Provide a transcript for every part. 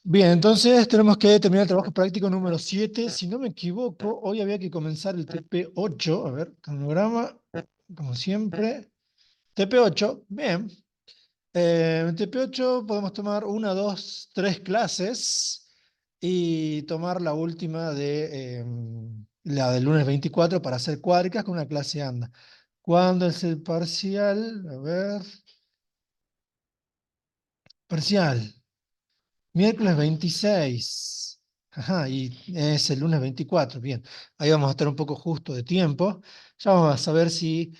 Bien, entonces tenemos que terminar el trabajo práctico número 7. Si no me equivoco, hoy había que comenzar el TP8. A ver, cronograma, como siempre. TP8, bien. En TP8 podemos tomar una, dos, tres clases y tomar la última de la del lunes 24 para hacer cuádricas con una clase anda. ¿Cuándo es el parcial? A ver, parcial. Miércoles 26. Ajá, y es el lunes 24. Bien, ahí vamos a estar un poco justo de tiempo. Ya vamos a saber si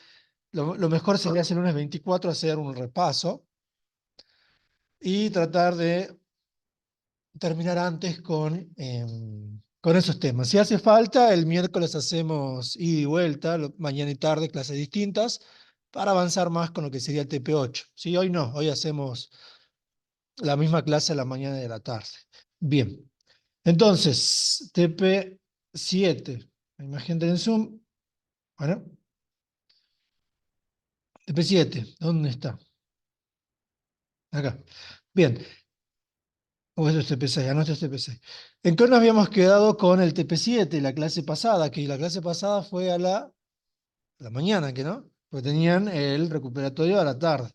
lo mejor sería hacer el lunes 24, hacer un repaso y tratar de terminar antes con esos temas. Si hace falta, el miércoles hacemos ida y vuelta, mañana y tarde, clases distintas, para avanzar más con lo que sería el TP8. Sí, hoy no, hoy hacemos la misma clase a la mañana y a la tarde. Bien, entonces, TP7, la imagen del Zoom, bueno, TP7, ¿dónde está? Acá. Bien, o esto es TP6, no, esto es TP6. ¿En qué nos habíamos quedado con el TP7, la clase pasada? Que la clase pasada fue a la mañana, ¿que no? Porque tenían el recuperatorio a la tarde.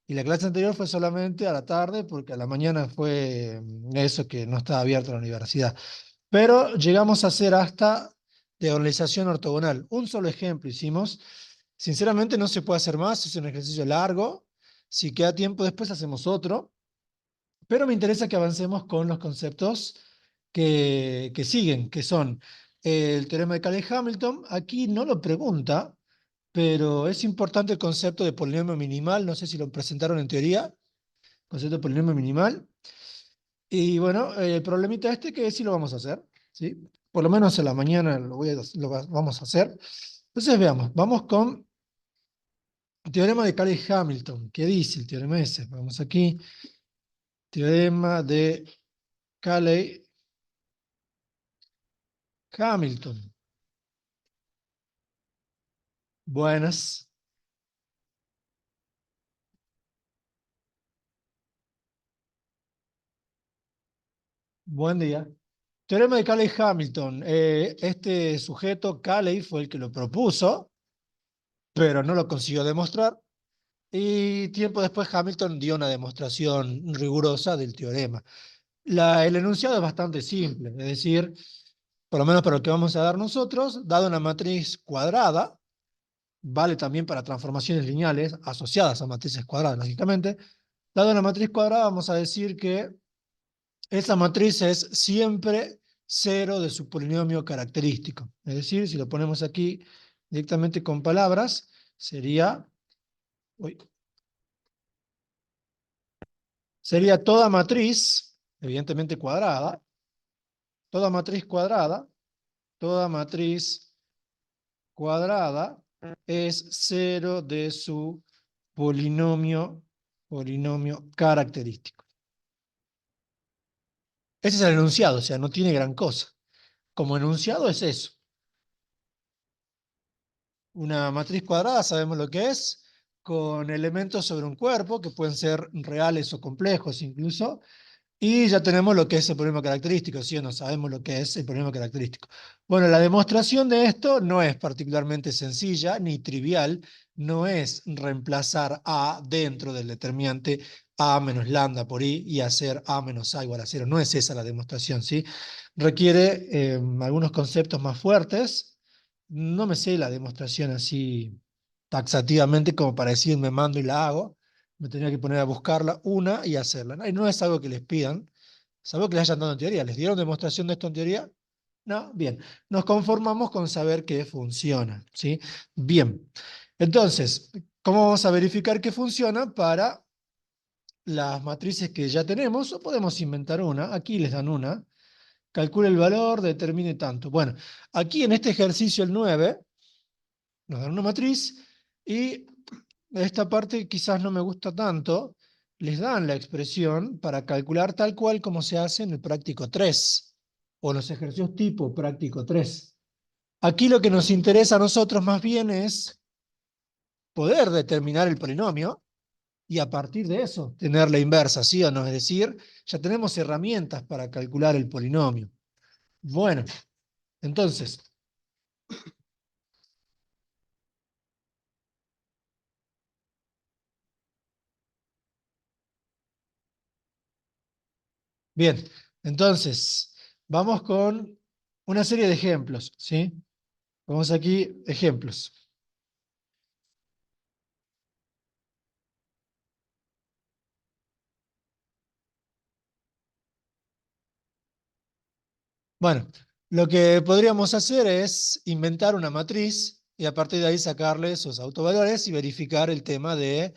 Y la clase anterior fue solamente a la tarde, porque a la mañana fue eso que no estaba abierta la universidad. Pero llegamos a hacer hasta de organización ortogonal. Un solo ejemplo hicimos. Sinceramente no se puede hacer más, es un ejercicio largo. Si queda tiempo después hacemos otro. Pero me interesa que avancemos con los conceptos que siguen, que son el teorema de Cayley-Hamilton. Aquí no lo pregunta, pero es importante el concepto de polinomio minimal. No sé si lo presentaron en teoría, concepto de polinomio minimal. Y bueno, el problemita este que sí lo vamos a hacer, ¿sí? Por lo menos en la mañana vamos a hacer. Entonces veamos, vamos con el teorema de Cayley-Hamilton. ¿Qué dice el teorema ese? Vamos aquí, teorema de Cayley-Hamilton. Buenas, buen día. Teorema de Cayley-Hamilton. Este sujeto, Cayley, fue el que lo propuso, pero no lo consiguió demostrar. Y tiempo después Hamilton dio una demostración rigurosa del teorema. El enunciado es bastante simple, es decir, por lo menos para lo que vamos a dar nosotros, dado una matriz cuadrada, vale también para transformaciones lineales asociadas a matrices cuadradas, lógicamente, dado una matriz cuadrada vamos a decir que esa matriz es siempre cero de su polinomio característico. Es decir, si lo ponemos aquí directamente con palabras, sería, uy, sería toda matriz, evidentemente cuadrada, toda matriz cuadrada, toda matriz cuadrada es cero de su polinomio característico. Ese es el enunciado, o sea, no tiene gran cosa. Como enunciado es eso. Una matriz cuadrada sabemos lo que es, con elementos sobre un cuerpo, que pueden ser reales o complejos incluso, y ya tenemos lo que es el problema característico, ¿sí o no? Sabemos lo que es el problema característico. Bueno, la demostración de esto no es particularmente sencilla ni trivial, no es reemplazar A dentro del determinante A menos lambda por I y hacer A menos A igual a cero. No es esa la demostración, ¿sí? Requiere algunos conceptos más fuertes. No me sé la demostración así taxativamente como para decir me mando y la hago. Me tenía que poner a buscarla una y hacerla, ¿no? Y no es algo que les pidan, es algo que les hayan dado en teoría. ¿Les dieron demostración de esto en teoría? No, bien. Nos conformamos con saber que funciona, ¿sí? Bien. Entonces, ¿cómo vamos a verificar que funciona? Para las matrices que ya tenemos, o podemos inventar una. Aquí les dan una. Calcule el valor, determine tanto. Bueno, aquí en este ejercicio el 9 nos dan una matriz y esta parte quizás no me gusta tanto, les dan la expresión para calcular tal cual como se hace en el práctico 3 o los ejercicios tipo práctico 3. Aquí lo que nos interesa a nosotros más bien es poder determinar el polinomio, y a partir de eso tener la inversa, ¿sí o no? Es decir, ya tenemos herramientas para calcular el polinomio. Bueno, entonces, bien, entonces, vamos con una serie de ejemplos, ¿sí? Vamos aquí, ejemplos. Bueno, lo que podríamos hacer es inventar una matriz y a partir de ahí sacarle sus autovalores y verificar el tema de,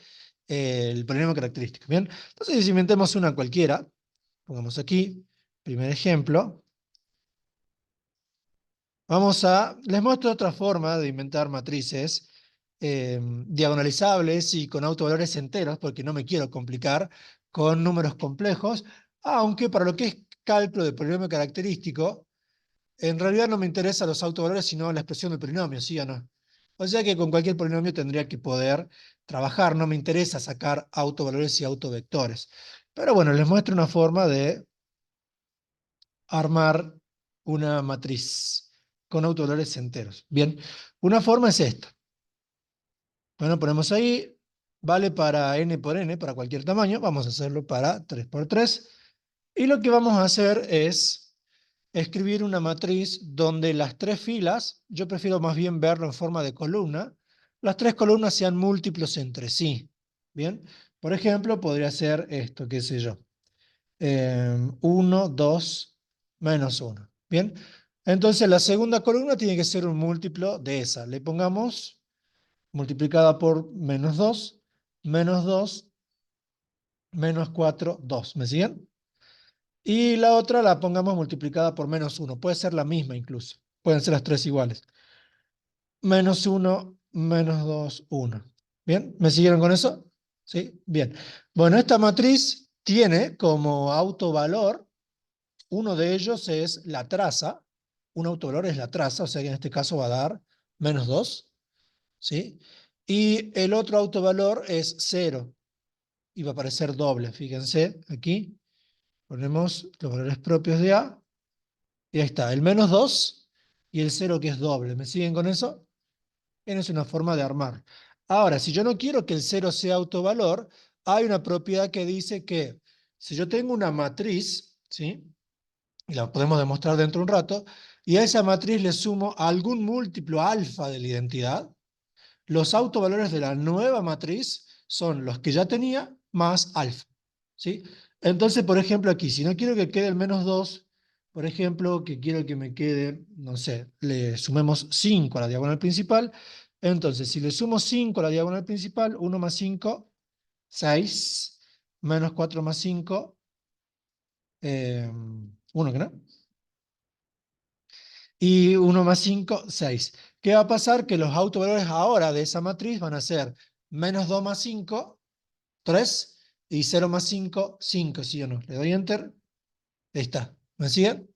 el polinomio característico. Bien, entonces si inventemos una cualquiera, pongamos aquí, primer ejemplo, les muestro otra forma de inventar matrices diagonalizables y con autovalores enteros, porque no me quiero complicar con números complejos, aunque para lo que es cálculo de polinomio característico, en realidad no me interesan los autovalores, sino la expresión del polinomio, ¿sí o no? O sea que con cualquier polinomio tendría que poder trabajar, no me interesa sacar autovalores y autovectores. Pero bueno, les muestro una forma de armar una matriz con autovalores enteros. Bien, una forma es esta. Bueno, ponemos ahí, vale para n por n, para cualquier tamaño, vamos a hacerlo para 3 por 3. Y lo que vamos a hacer es escribir una matriz donde las tres filas, yo prefiero más bien verlo en forma de columna, las tres columnas sean múltiplos entre sí. Bien, por ejemplo, podría ser esto, qué sé yo. 1, 2, menos 1. Bien, entonces la segunda columna tiene que ser un múltiplo de esa. Le pongamos multiplicada por menos 2, menos 4, 2. ¿Me siguen? Y la otra la pongamos multiplicada por menos 1. Puede ser la misma incluso. Pueden ser las tres iguales. Menos 1, menos 2, 1. ¿Bien? ¿Me siguieron con eso? ¿Sí? Bien. Bueno, esta matriz tiene como autovalor, uno de ellos es la traza. Un autovalor es la traza, o sea que en este caso va a dar menos 2. ¿Sí? Y el otro autovalor es 0. Y va a aparecer doble. Fíjense, aquí ponemos los valores propios de A. Y ahí está, el menos 2 y el 0 que es doble. ¿Me siguen con eso? Es una forma de armar. Ahora, si yo no quiero que el 0 sea autovalor, hay una propiedad que dice que si yo tengo una matriz, ¿sí? Y la podemos demostrar dentro de un rato, y a esa matriz le sumo algún múltiplo alfa de la identidad, los autovalores de la nueva matriz son los que ya tenía más alfa. ¿Sí? Entonces, por ejemplo, aquí, si no quiero que quede el menos 2, por ejemplo, que quiero que me quede, no sé, le sumemos 5 a la diagonal principal. Entonces, si le sumo 5 a la diagonal principal, 1 más 5, 6, menos 4 más 5, 1 que no, y 1 más 5, 6. ¿Qué va a pasar? Que los autovalores ahora de esa matriz van a ser menos 2 más 5, 3, y 0 más 5, 5, ¿sí o no? Le doy Enter, ahí está. ¿Me siguen?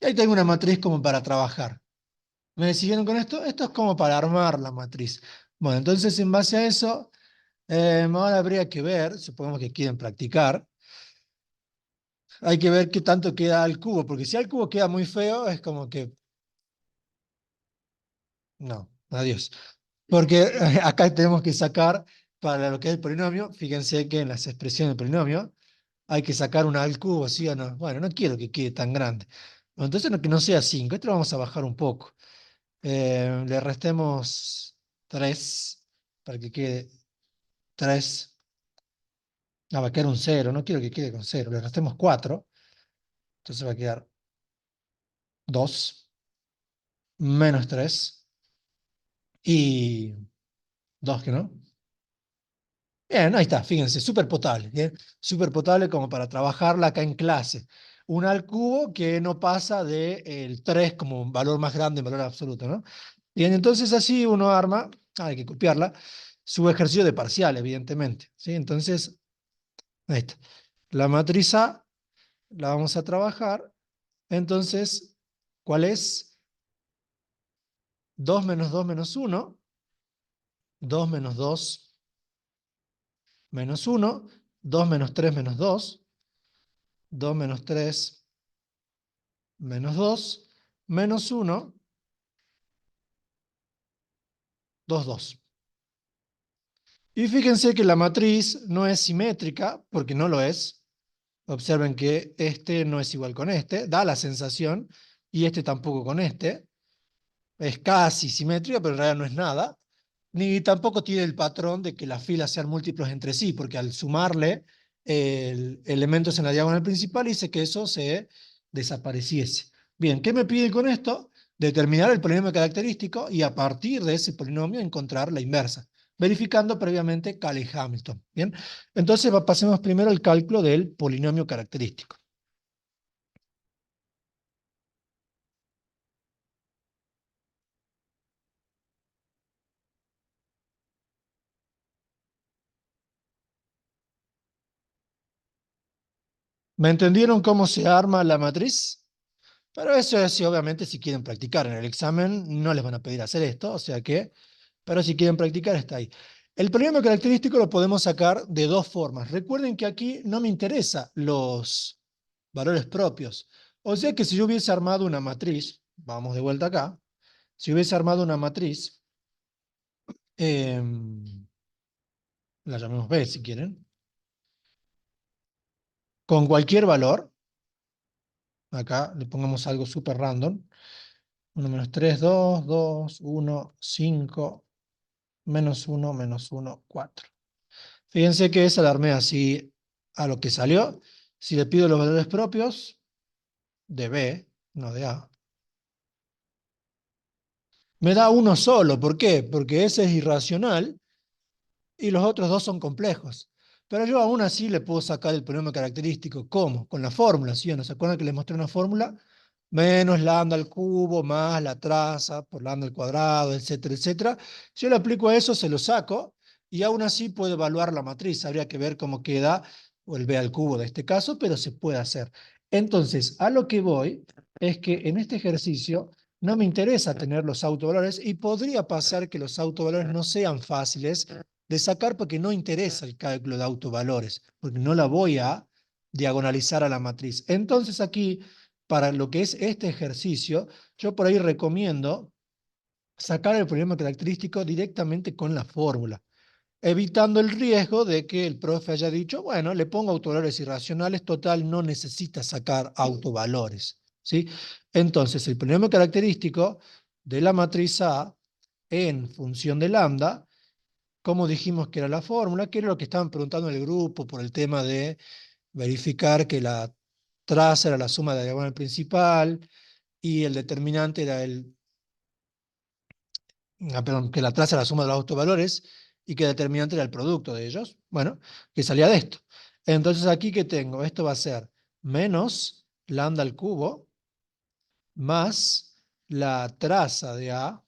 Y ahí tengo una matriz como para trabajar. ¿Me siguieron con esto? Esto es como para armar la matriz. Bueno, entonces en base a eso, ahora habría que ver, supongamos que quieren practicar, hay que ver qué tanto queda al cubo, porque si al cubo queda muy feo, es como que, no, adiós. Porque acá tenemos que sacar, para lo que es el polinomio, fíjense que en las expresiones del polinomio hay que sacar una al cubo, ¿sí o no? Bueno, no quiero que quede tan grande. Bueno, entonces que no sea 5, esto lo vamos a bajar un poco. Le restemos 3 para que quede 3. No, va a quedar un 0, no quiero que quede con 0. Le restemos 4, entonces va a quedar 2 menos 3 y 2, que no. Bien, ahí está, fíjense, súper potable, ¿bien? Súper potable como para trabajarla acá en clase. Un al cubo que no pasa del 3 como un valor más grande, en valor absoluto, ¿no? Bien, entonces así uno arma, hay que copiarla, su ejercicio de parcial, evidentemente, ¿sí? Entonces, ahí está. La matriz A la vamos a trabajar, entonces, ¿cuál es? 2 menos 2 menos 1, 2 menos 2 menos 1, 2 menos 3 menos 2, 2 menos 3 menos 2, menos 1, 2, 2. Y fíjense que la matriz no es simétrica, porque no lo es. Observen que este no es igual con este, da la sensación, y este tampoco con este. Es casi simétrica, pero en realidad no es nada. Ni tampoco tiene el patrón de que las filas sean múltiplos entre sí, porque al sumarle elementos en la diagonal principal hice que eso se desapareciese. Bien, ¿qué me pide con esto? Determinar el polinomio característico y a partir de ese polinomio encontrar la inversa, verificando previamente Cayley-Hamilton. Bien, entonces pasemos primero al cálculo del polinomio característico. ¿Me entendieron cómo se arma la matriz? Pero eso es, sí, obviamente, si quieren practicar. En el examen no les van a pedir hacer esto, o sea que, pero si quieren practicar, está ahí. El polinomio característico lo podemos sacar de dos formas. Recuerden que aquí no me interesa los valores propios. O sea que si yo hubiese armado una matriz, vamos de vuelta acá, si hubiese armado una matriz, la llamemos B si quieren, con cualquier valor, acá le pongamos algo súper random, 1 menos 3 2 2 1 5 menos 1 4. Fíjense que esa la armé así a lo que salió. Si le pido los valores propios de B, no de A, me da uno solo. ¿Por qué? Porque ese es irracional y los otros dos son complejos. Pero yo aún así le puedo sacar el polinomio característico. ¿Cómo? Con la fórmula, ¿sí o no? ¿Se acuerdan que les mostré una fórmula? Menos lambda al cubo, más la traza por lambda al cuadrado, etcétera, etcétera. Si yo le aplico a eso, se lo saco, y aún así puedo evaluar la matriz. Habría que ver cómo queda, o el b al cubo de este caso, pero se puede hacer. Entonces, a lo que voy es que en este ejercicio no me interesa tener los autovalores, y podría pasar que los autovalores no sean fáciles de sacar porque no interesa el cálculo de autovalores, porque no la voy a diagonalizar a la matriz. Entonces aquí, para lo que es este ejercicio, yo por ahí recomiendo sacar el problema característico directamente con la fórmula, evitando el riesgo de que el profe haya dicho, bueno, le pongo autovalores irracionales, total, no necesita sacar autovalores, ¿sí? Entonces, el polinomio característico de la matriz A en función de lambda, como dijimos que era la fórmula, que era lo que estaban preguntando en el grupo por el tema de verificar que la traza era la suma de la diagonal principal y el determinante era perdón, que la traza era la suma de los autovalores y que el determinante era el producto de ellos. Bueno, que salía de esto. Entonces aquí que tengo, esto va a ser menos lambda al cubo más la traza de A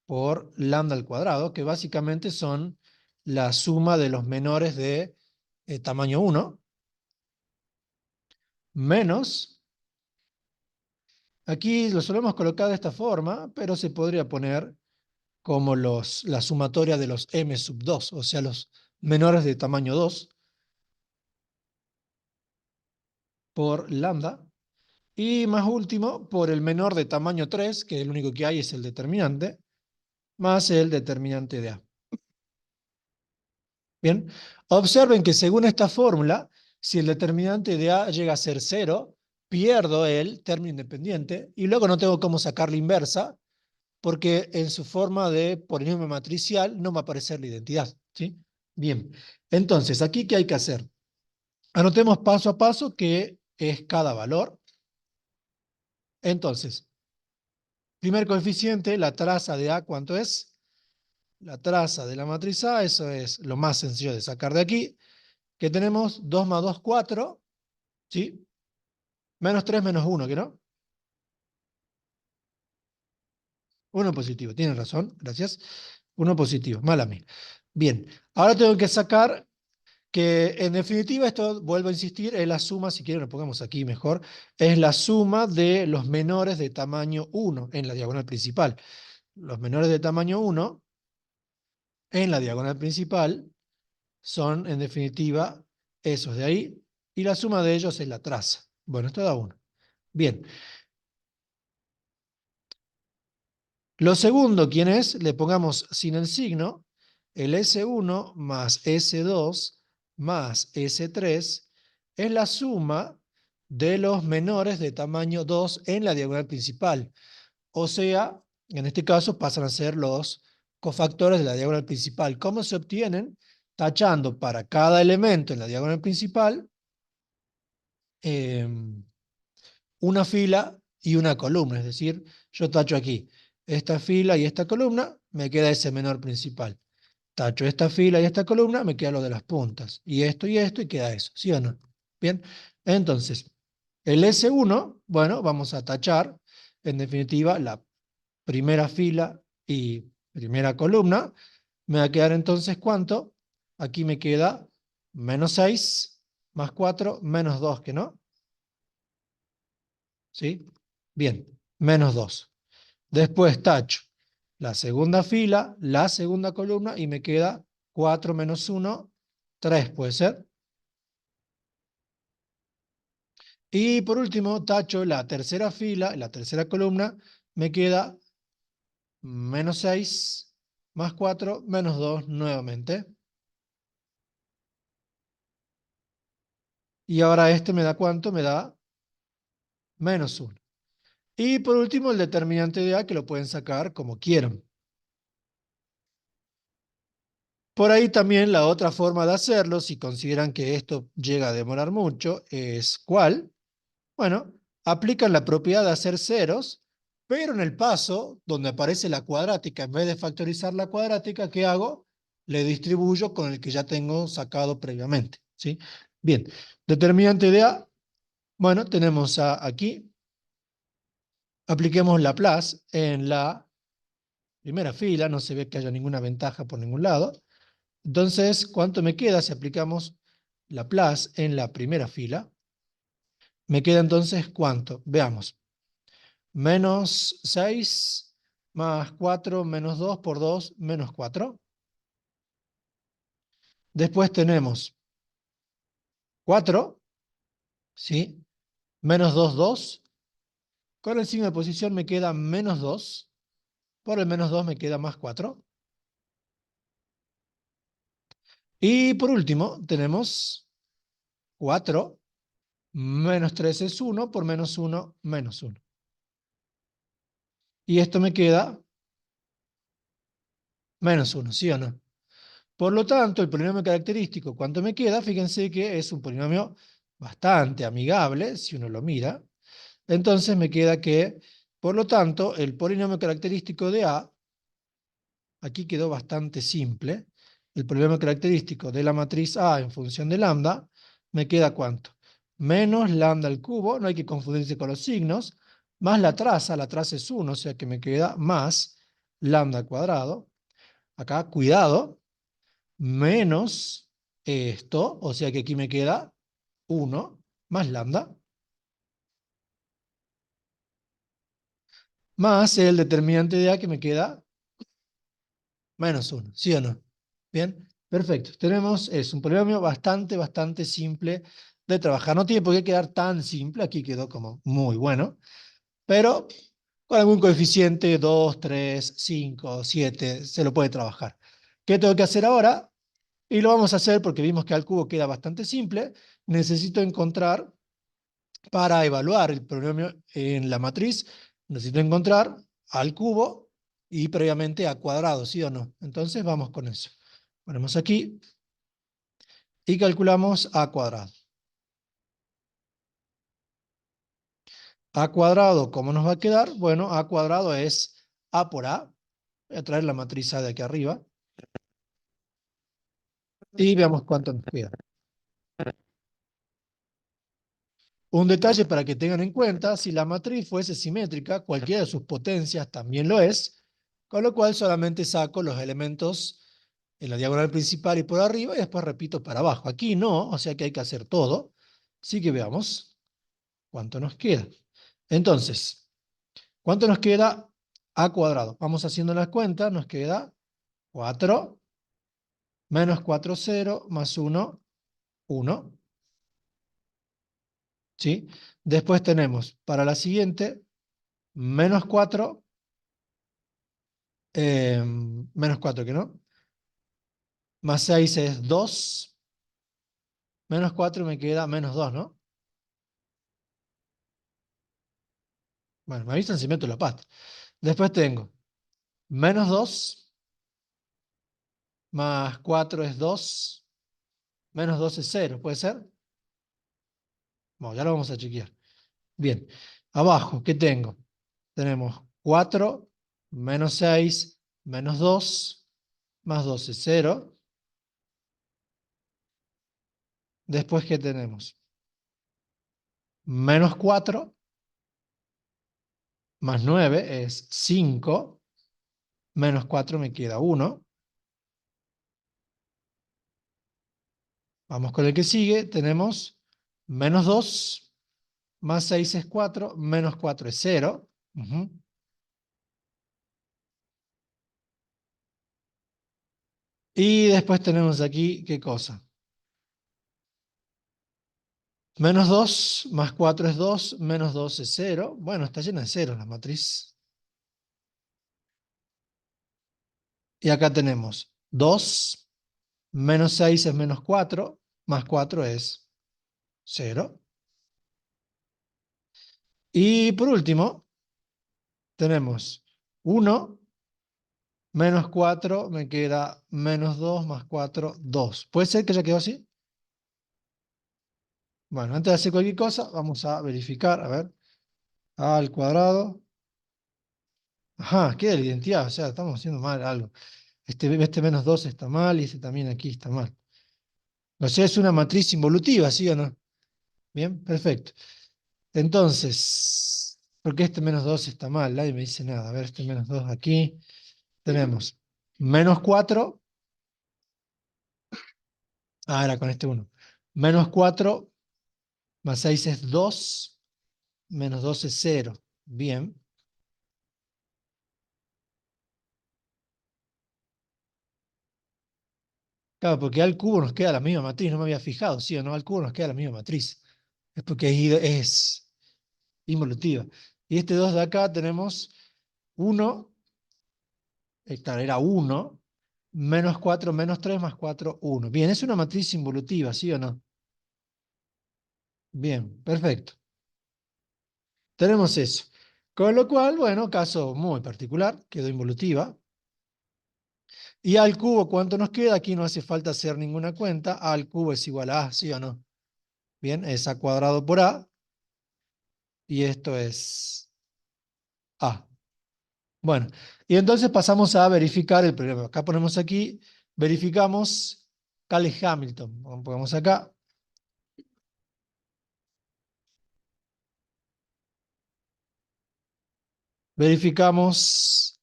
por lambda al cuadrado, que básicamente son la suma de los menores de tamaño 1, menos, aquí lo solemos colocar de esta forma, pero se podría poner como la sumatoria de los m sub 2, o sea, los menores de tamaño 2 por lambda, y más último, por el menor de tamaño 3, que el único que hay es el determinante, más el determinante de A. Bien, observen que según esta fórmula, si el determinante de A llega a ser 0, pierdo el término independiente, y luego no tengo cómo sacar la inversa, porque en su forma de polinomio matricial no va a aparecer la identidad, ¿sí? Bien, entonces, ¿aquí qué hay que hacer? Anotemos paso a paso qué es cada valor. Entonces, primer coeficiente, la traza de A, ¿cuánto es? La traza de la matriz A, eso es lo más sencillo de sacar de aquí, que tenemos 2 más 2, 4, ¿sí? Menos 3 menos 1, ¿que no? 1 positivo, tienen razón, gracias. 1 positivo, mala mía. Bien, ahora tengo que sacar que en definitiva esto, vuelvo a insistir, es la suma, si quieren lo pongamos aquí mejor, es la suma de los menores de tamaño 1 en la diagonal principal. Los menores de tamaño 1 en la diagonal principal son, en definitiva, esos de ahí, y la suma de ellos es la traza. Bueno, esto da 1. Bien. Lo segundo, ¿quién es? Le pongamos sin el signo, el S1 más S2 más S3 es la suma de los menores de tamaño 2 en la diagonal principal. O sea, en este caso pasan a ser los cofactores de la diagonal principal. ¿Cómo se obtienen? Tachando para cada elemento en la diagonal principal una fila y una columna. Es decir, yo tacho aquí esta fila y esta columna, me queda ese menor principal. Tacho esta fila y esta columna, me queda lo de las puntas. Y esto, y queda eso. ¿Sí o no? Bien. Entonces, el S1, bueno, vamos a tachar, en definitiva, la primera fila y primera columna. Me va a quedar entonces, ¿cuánto? Aquí me queda menos 6 más 4 menos 2, ¿que no? ¿Sí? Bien, menos 2. Después tacho la segunda fila, la segunda columna y me queda 4 menos 1, 3 puede ser. Y por último tacho la tercera fila, la tercera columna, me queda menos 6 más 4 menos 2 nuevamente. Y ahora este me da ¿cuánto? Me da menos 1. Y por último el determinante de A, que lo pueden sacar como quieran. Por ahí también la otra forma de hacerlo, si consideran que esto llega a demorar mucho, es ¿cuál? Bueno, aplican la propiedad de hacer ceros, pero en el paso donde aparece la cuadrática, en vez de factorizar la cuadrática, ¿qué hago? Le distribuyo con el que ya tengo sacado previamente, ¿sí? Bien, determinante de A, bueno, tenemos A aquí, apliquemos Laplace en la primera fila, no se ve que haya ninguna ventaja por ningún lado. Entonces, ¿cuánto me queda si aplicamos Laplace en la primera fila? Me queda entonces, ¿cuánto? Veamos. Menos 6 más 4 menos 2 por 2 menos 4. Después tenemos 4, ¿sí? Menos 2, 2. Con el signo de posición me queda menos 2. Por el menos 2 me queda más 4. Y por último tenemos 4 menos 3 es 1, por menos 1 menos 1. Y esto me queda menos 1, ¿sí o no? Por lo tanto, el polinomio característico, ¿cuánto me queda? Fíjense que es un polinomio bastante amigable, si uno lo mira. Entonces me queda que, por lo tanto, el polinomio característico de A, aquí quedó bastante simple, el polinomio característico de la matriz A en función de lambda, me queda ¿cuánto? Menos lambda al cubo, no hay que confundirse con los signos, más la traza es 1, o sea que me queda más lambda al cuadrado. Acá, cuidado, menos esto, o sea que aquí me queda 1 más lambda, más el determinante de A que me queda menos 1, ¿sí o no? Bien, perfecto. Tenemos, es un polinomio bastante simple de trabajar. No tiene por qué quedar tan simple, aquí quedó como muy bueno, pero con algún coeficiente 2, 3, 5, 7, se lo puede trabajar. ¿Qué tengo que hacer ahora? Y lo vamos a hacer porque vimos que al cubo queda bastante simple. Necesito encontrar, para evaluar el polinomio en la matriz, necesito encontrar al cubo y previamente a cuadrado, ¿sí o no? Entonces vamos con eso. Ponemos aquí y calculamos a cuadrado. A cuadrado, ¿cómo nos va a quedar? Bueno, a cuadrado es a por a. Voy a traer la matriz a de aquí arriba y veamos cuánto nos queda. Un detalle para que tengan en cuenta, si la matriz fuese simétrica, cualquiera de sus potencias también lo es, con lo cual solamente saco los elementos en la diagonal principal y por arriba y después repito para abajo. Aquí no, o sea que hay que hacer todo. Así que veamos cuánto nos queda. Entonces, ¿cuánto nos queda a cuadrado? Vamos haciendo las cuentas, nos queda 4 Menos 4, 0, más 1, 1. ¿Sí? Después tenemos, para la siguiente, menos 4, menos 4 que no, más 6 es 2, menos 4 me queda menos 2, ¿no? Bueno, me avisan si meto la pasta. Después tengo menos 2, más 4 es 2, menos 2 es 0, ¿puede ser? Bueno, ya lo vamos a chequear. Bien, abajo, ¿qué tengo? Tenemos 4, menos 6, menos 2, más 2 es 0. Después, ¿qué tenemos? Menos 4, más 9 es 5, menos 4 me queda 1. Vamos con el que sigue, tenemos menos 2, más 6 es 4, menos 4 es 0. Ujú. Y después tenemos aquí, ¿qué cosa? Menos 2 más 4 es 2, menos 2 es 0. Bueno, está llena de ceros la matriz. Y acá tenemos 2, menos 6 es menos 4, más 4 es 0. Y por último, tenemos 1, menos 4, me queda menos 2, más 4, 2. ¿Puede ser que ya quedó así? Bueno, antes de hacer cualquier cosa, vamos a verificar, a ver, a al cuadrado. Ajá, queda la identidad, o sea, estamos haciendo mal algo. Este menos 2 está mal y este también aquí está mal. O sea, es una matriz involutiva, ¿sí o no? Bien, perfecto. Entonces, ¿por qué este menos 2 está mal? Nadie me dice nada. A ver, este menos 2 aquí. Tenemos menos 4. Ah, era con este uno. Menos 4 más 6 es 2. Menos 2 es 0. Bien. Claro, porque al cubo nos queda la misma matriz. No me había fijado, ¿sí o no? Al cubo nos queda la misma matriz. Es porque es involutiva. Y este 2 de acá tenemos 1. Claro, era 1. Menos 4 menos 3 más 4 1. Bien, es una matriz involutiva, ¿sí o no? Bien, perfecto. Tenemos eso. Con lo cual, bueno, caso muy particular, quedó involutiva. Y al cubo, ¿cuánto nos queda? Aquí no hace falta hacer ninguna cuenta. A al cubo es igual a A, ¿sí o no? Bien, es A cuadrado por A. Y esto es A. Bueno, y entonces pasamos a verificar el problema. Acá ponemos aquí, verificamos Cayley-Hamilton. Ponemos acá. Verificamos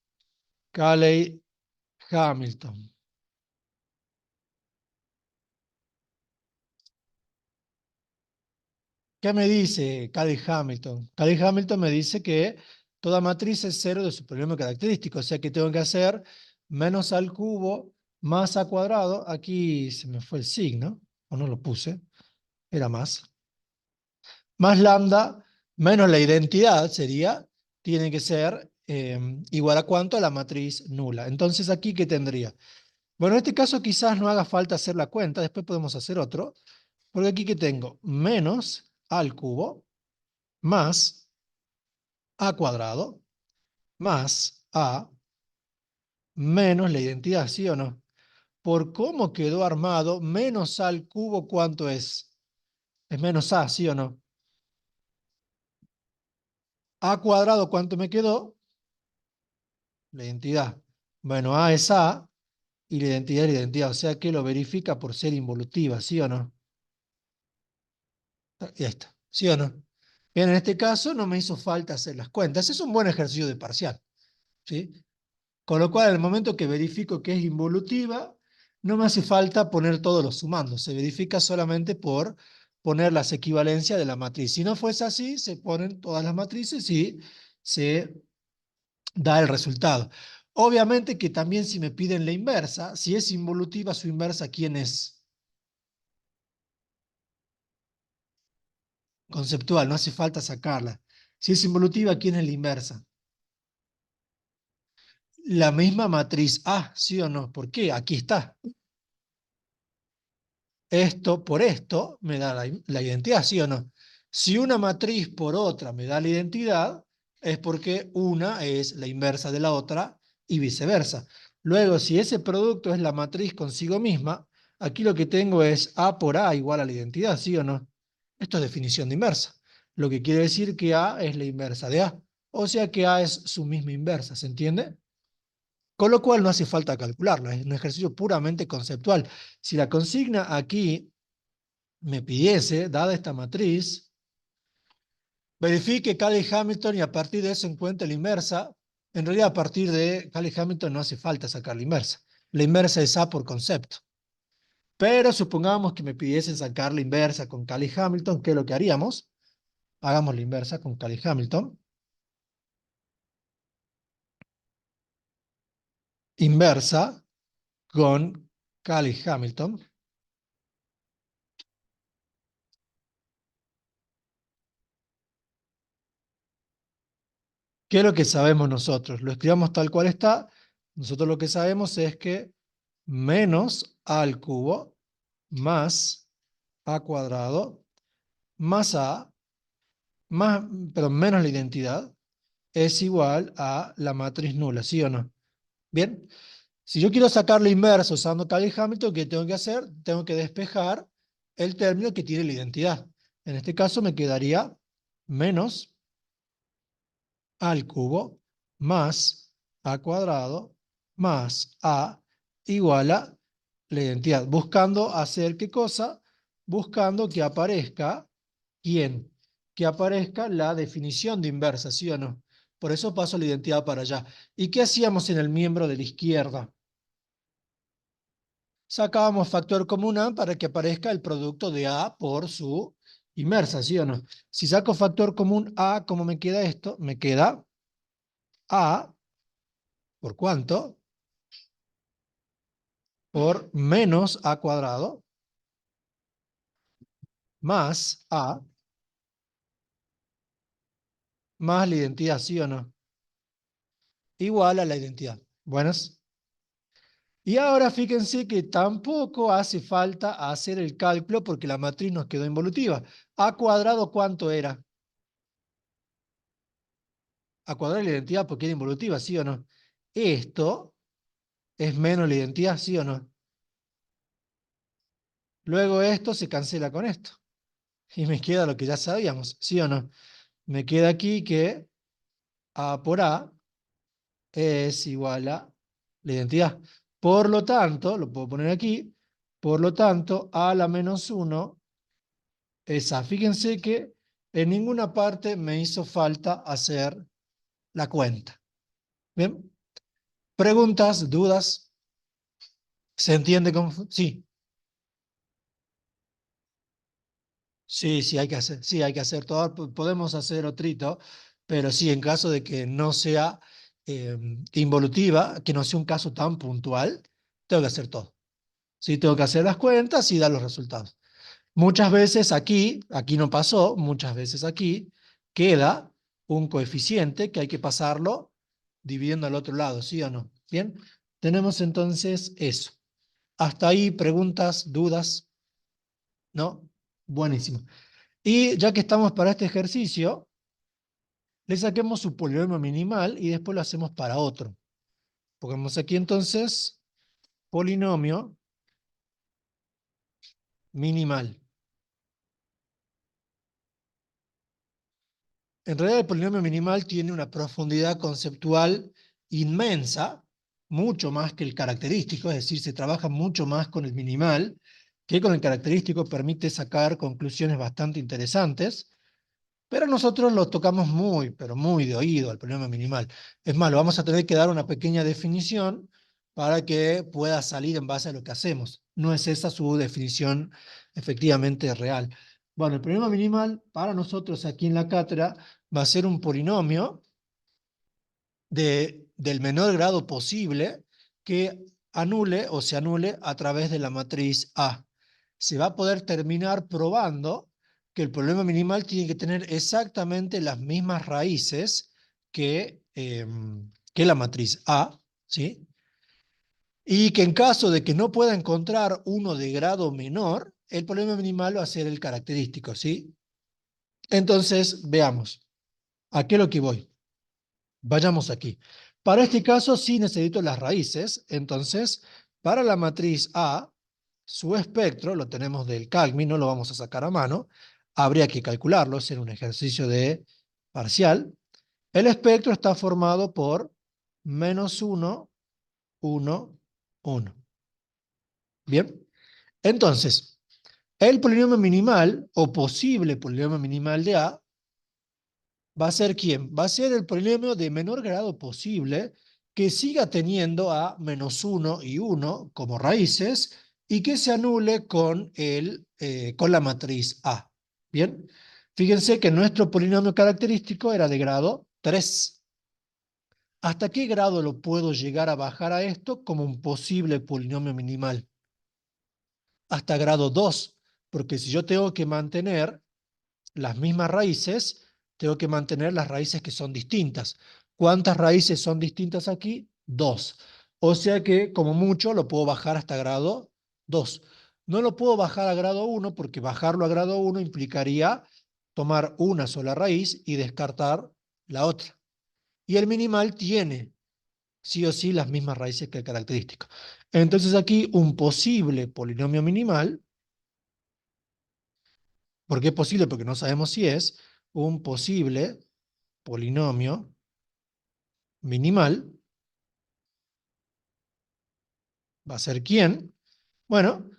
Cayley-Hamilton. ¿Qué me dice Cayley-Hamilton? Cayley-Hamilton me dice que toda matriz es cero de su problema característico, o sea que tengo que hacer menos al cubo más a cuadrado. Aquí se me fue el signo, o no lo puse, era más lambda menos la identidad sería, tiene que ser igual a cuánto a la matriz nula. Entonces aquí, ¿qué tendría? Bueno, en este caso quizás no haga falta hacer la cuenta, después podemos hacer otro, porque aquí, ¿qué tengo? Menos al cubo más a cuadrado más a menos la identidad, ¿sí o no? Por cómo quedó armado, menos a al cubo, ¿cuánto es? Es menos a, ¿sí o no? A cuadrado, ¿cuánto me quedó? La identidad. Bueno, a es a y la identidad, o sea que lo verifica por ser involutiva, ¿sí o no? Ya está, ¿sí o no? Bien, en este caso no me hizo falta hacer las cuentas. Es un buen ejercicio de parcial, ¿sí? Con lo cual, en el momento que verifico que es involutiva, no me hace falta poner todos los sumandos. Se verifica solamente por poner las equivalencias de la matriz. Si no fuese así, se ponen todas las matrices y se da el resultado. Obviamente que también si me piden la inversa, si es involutiva, su inversa, ¿quién es? Conceptual, no hace falta sacarla. Si es involutiva, ¿quién es la inversa? La misma matriz A, ¿sí o no? ¿Por qué? Aquí está. Esto por esto me da la identidad, ¿sí o no? Si una matriz por otra me da la identidad, es porque una es la inversa de la otra y viceversa. Luego, si ese producto es la matriz consigo misma, aquí lo que tengo es A por A igual a la identidad, ¿sí o no? Esto es definición de inversa. Lo que quiere decir que A es la inversa de A. O sea que A es su misma inversa, ¿se entiende? Con lo cual no hace falta calcularlo, es un ejercicio puramente conceptual. Si la consigna aquí me pidiese, dada esta matriz, verifique Cayley-Hamilton y a partir de eso encuentre la inversa. En realidad, a partir de Cayley-Hamilton no hace falta sacar la inversa. La inversa es A por concepto. Pero supongamos que me pidiesen sacar la inversa con Cayley-Hamilton, ¿qué es lo que haríamos? Hagamos la inversa con Cayley-Hamilton. Inversa con Cayley-Hamilton. ¿Qué es lo que sabemos nosotros? Lo escribamos tal cual está. Nosotros lo que sabemos es que menos a al cubo más a cuadrado más a, más, pero menos la identidad, es igual a la matriz nula, ¿sí o no? Bien, si yo quiero sacar la inversa usando Cayley-Hamilton, ¿qué tengo que hacer? Tengo que despejar el término que tiene la identidad. En este caso me quedaría menos al cubo más a cuadrado más a igual a la identidad. Buscando hacer qué cosa? Buscando que aparezca, ¿quién? Que aparezca la definición de inversa, ¿sí o no? Por eso paso la identidad para allá. ¿Y qué hacíamos en el miembro de la izquierda? Sacábamos factor común A para que aparezca el producto de A por su inversa, ¿sí o no? Si saco factor común A, ¿cómo me queda esto? Me queda A, ¿por cuánto? Por menos A cuadrado más A más la identidad, ¿sí o no? Igual a la identidad. Buenas. Y ahora fíjense que tampoco hace falta hacer el cálculo porque la matriz nos quedó involutiva. A cuadrado, ¿cuánto era? A cuadrado la identidad porque era involutiva, ¿sí o no? Esto es menos la identidad, ¿sí o no? Luego esto se cancela con esto. Y me queda lo que ya sabíamos, ¿sí o no? Me queda aquí que A por A es igual a la identidad. Por lo tanto, lo puedo poner aquí, por lo tanto, A a la menos 1 es A. Fíjense que en ninguna parte me hizo falta hacer la cuenta. ¿Bien? ¿Preguntas, dudas? ¿Se entiende cómo? Sí, sí, hay que hacer, sí, hay que hacer todo. Podemos hacer otrito, pero sí, en caso de que no sea involutiva, que no sea un caso tan puntual, tengo que hacer todo. Sí, tengo que hacer las cuentas y dar los resultados. Muchas veces aquí no pasó, muchas veces aquí queda un coeficiente que hay que pasarlo dividiendo al otro lado, ¿sí o no? Bien, tenemos entonces eso. Hasta ahí, preguntas, dudas, ¿no? Buenísimo. Y ya que estamos para este ejercicio, le saquemos su polinomio minimal y después lo hacemos para otro. Pongamos aquí entonces polinomio minimal. En realidad el polinomio minimal tiene una profundidad conceptual inmensa, mucho más que el característico, es decir, se trabaja mucho más con el minimal que con el característico, permite sacar conclusiones bastante interesantes, pero nosotros lo tocamos muy, pero muy de oído al polinomio minimal. Es más, lo vamos a tener que dar una pequeña definición para que pueda salir en base a lo que hacemos. No es esa su definición efectivamente real. Bueno, el polinomio minimal para nosotros aquí en la cátedra va a ser un polinomio de del menor grado posible que anule o se anule a través de la matriz A. Se va a poder terminar probando que el problema minimal tiene que tener exactamente las mismas raíces que la matriz A, ¿sí? Y que en caso de que no pueda encontrar uno de grado menor, el problema minimal va a ser el característico, ¿sí? Entonces, veamos. ¿A qué es lo que voy? Vayamos aquí. Para este caso sí necesito las raíces, entonces para la matriz A, su espectro, lo tenemos del Calmi, no lo vamos a sacar a mano, habría que calcularlo, hacer un ejercicio de parcial. El espectro está formado por -1, 1, 1. Bien, entonces, el polinomio minimal o posible polinomio minimal de A va a ser ¿quién? Va a ser el polinomio de menor grado posible que siga teniendo a -1 y 1 como raíces y que se anule con la matriz A. ¿Bien? Fíjense que nuestro polinomio característico era de grado 3. ¿Hasta qué grado lo puedo llegar a bajar a esto como un posible polinomio minimal? Hasta grado 2, porque si yo tengo que mantener las mismas raíces, tengo que mantener las raíces que son distintas. ¿Cuántas raíces son distintas aquí? 2. O sea que, como mucho, lo puedo bajar hasta grado 2. No lo puedo bajar a grado 1 porque bajarlo a grado 1 implicaría tomar una sola raíz y descartar la otra. Y el minimal tiene, sí o sí, las mismas raíces que el característico. Entonces aquí un posible polinomio minimal, ¿por qué es posible? Porque no sabemos si es un posible polinomio minimal, va a ser ¿quién? Bueno,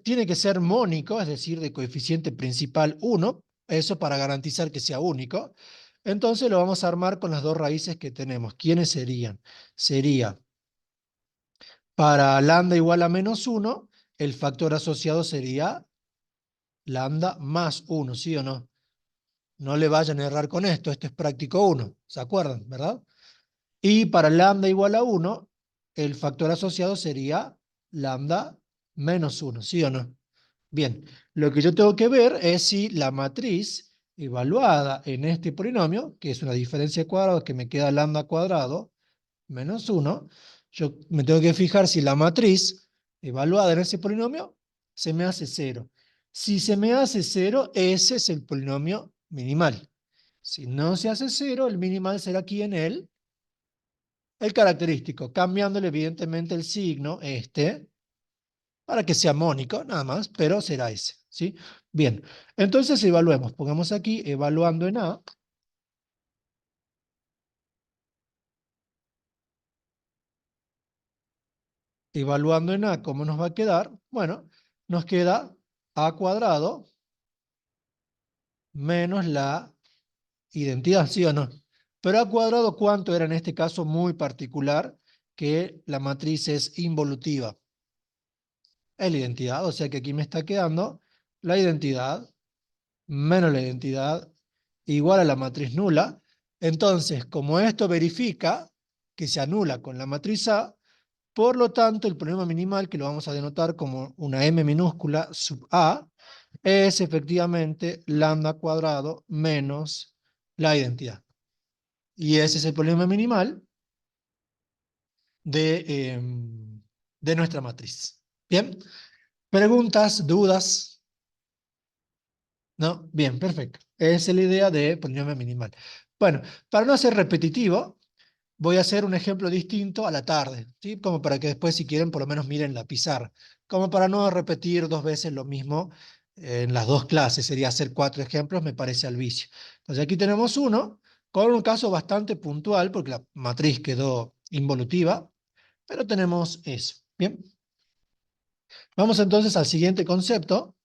tiene que ser mónico, es decir, de coeficiente principal 1, eso para garantizar que sea único. Entonces lo vamos a armar con las dos raíces que tenemos. ¿Quiénes serían? Sería para lambda igual a -1, el factor asociado sería lambda más 1, ¿sí o no? No le vayan a errar con esto es práctico 1, ¿se acuerdan, verdad? Y para lambda igual a 1, el factor asociado sería lambda menos 1, ¿sí o no? Bien, lo que yo tengo que ver es si la matriz evaluada en este polinomio, que es una diferencia de cuadrados que me queda lambda cuadrado menos 1, yo me tengo que fijar si la matriz evaluada en ese polinomio se me hace 0. Si se me hace 0, ese es el polinomio minimal. Si no se hace 0, el minimal será aquí en el característico, cambiándole evidentemente el signo, para que sea mónico, nada más, pero será ese, ¿sí? Bien, entonces evaluemos, pongamos aquí, evaluando en A, ¿cómo nos va a quedar? Bueno, nos queda A cuadrado menos la identidad, ¿sí o no? Pero A cuadrado, ¿cuánto era en este caso muy particular? Que la matriz es involutiva. Es la identidad, o sea que aquí me está quedando la identidad menos la identidad igual a la matriz nula. Entonces, como esto verifica que se anula con la matriz A, por lo tanto, el problema minimal, que lo vamos a denotar como una M minúscula sub A, es efectivamente lambda cuadrado menos la identidad. Y ese es el problema minimal de, eh, de nuestra matriz. Bien, preguntas, dudas. ¿No? Bien, perfecto. Esa es la idea de polinomio minimal. Bueno, para no ser repetitivo, voy a hacer un ejemplo distinto a la tarde, ¿sí? Como para que después, si quieren, por lo menos miren la pizarra. Como para no repetir dos veces lo mismo en las dos clases. Sería hacer 4 ejemplos, me parece al vicio. Entonces aquí tenemos uno, con un caso bastante puntual, porque la matriz quedó involutiva, pero tenemos eso. Bien, vamos entonces al siguiente concepto.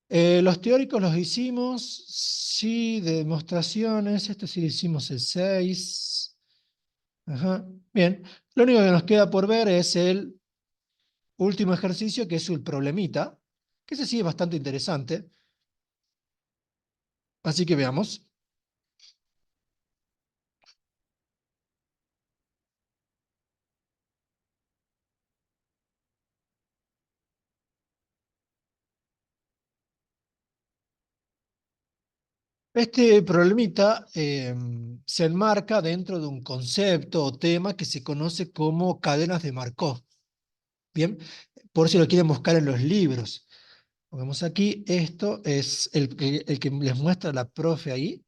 Los teóricos los hicimos, sí, de demostraciones, esto sí lo hicimos el 6. Ajá. Bien, lo único que nos queda por ver es el último ejercicio, que es el problemita, que ese sí es bastante interesante, así que veamos. Este problemita se enmarca dentro de un concepto o tema que se conoce como cadenas de Markov. Bien, por si lo quieren buscar en los libros. Pongamos aquí, esto es el que les muestra la profe ahí,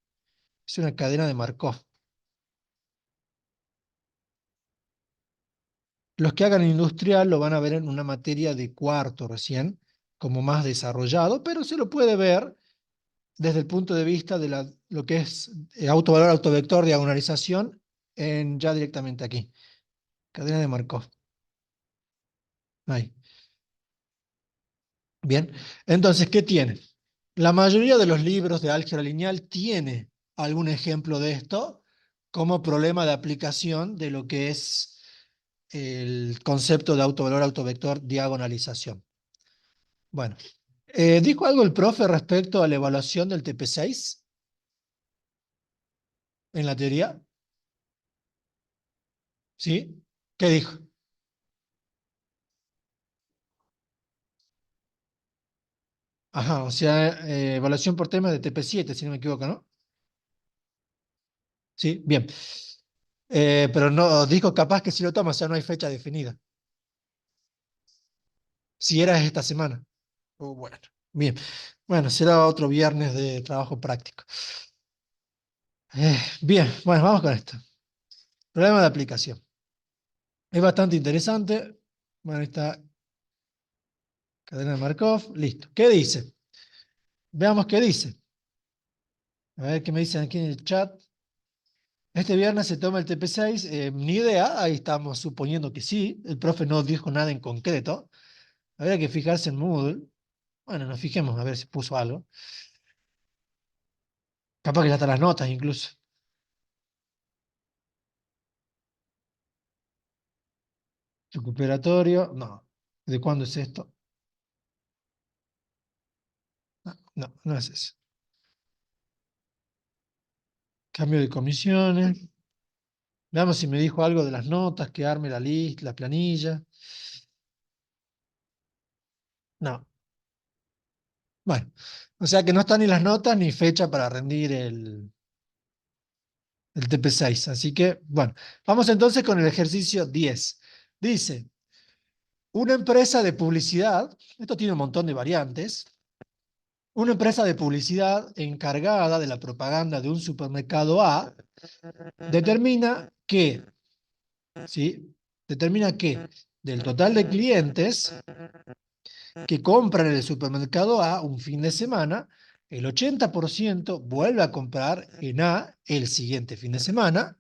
es una cadena de Markov. Los que hagan industrial lo van a ver en una materia de cuarto recién, como más desarrollado, pero se lo puede ver desde el punto de vista de lo que es autovalor, autovector, diagonalización, ya directamente aquí. Cadena de Markov. Ahí. Bien. Entonces, ¿qué tiene? La mayoría de los libros de álgebra lineal tiene algún ejemplo de esto como problema de aplicación de lo que es el concepto de autovalor, autovector, diagonalización. Bueno, ¿dijo algo el profe respecto a la evaluación del TP6 en la teoría? ¿Sí? ¿Qué dijo? Ajá, o sea, evaluación por temas de TP7, si no me equivoco, ¿no? Sí, bien. Pero no, dijo capaz que si lo toma, o sea, no hay fecha definida. Si era esta semana. Bueno, bien. Bueno, será otro viernes de trabajo práctico. Bien, bueno, vamos con esto. Problema de aplicación. Es bastante interesante. Bueno, esta cadena de Markov, listo. ¿Qué dice? Veamos qué dice. A ver qué me dicen aquí en el chat. Este viernes se toma el TP6. Ni idea, ahí estamos suponiendo que sí. El profe no dijo nada en concreto. Habría que fijarse en Moodle. Bueno, nos fijemos a ver si puso algo. Capaz que ya están las notas incluso. Recuperatorio, no. ¿De cuándo es esto? No, no, no es eso. Cambio de comisiones. Veamos si me dijo algo de las notas, que arme la lista, la planilla. No. Bueno, o sea que no están ni las notas ni fecha para rendir el TP6. Así que, bueno, vamos entonces con el ejercicio 10. Dice, una empresa de publicidad, esto tiene un montón de variantes, una empresa de publicidad encargada de la propaganda de un supermercado A determina que, ¿sí? Determina que del total de clientes que compran en el supermercado A un fin de semana, el 80% vuelve a comprar en A el siguiente fin de semana,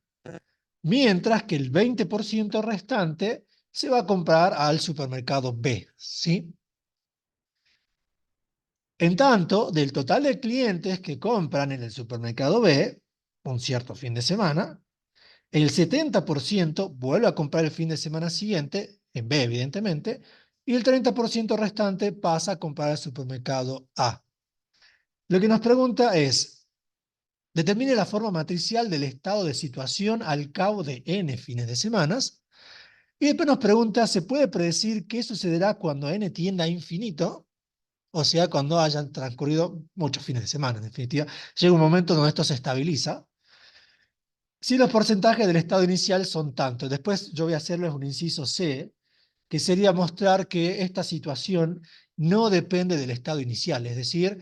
mientras que el 20% restante se va a comprar al supermercado B, ¿sí? En tanto, del total de clientes que compran en el supermercado B, un cierto fin de semana, el 70% vuelve a comprar el fin de semana siguiente, en B evidentemente, y el 30% restante pasa a comprar al supermercado A. Lo que nos pregunta es, determine la forma matricial del estado de situación al cabo de n fines de semanas, y después nos pregunta, ¿se puede predecir qué sucederá cuando n tienda a infinito? O sea, cuando hayan transcurrido muchos fines de semana, en definitiva. Llega un momento donde esto se estabiliza. Si los porcentajes del estado inicial son tantos, después yo voy a hacerles un inciso C, que sería mostrar que esta situación no depende del estado inicial, es decir,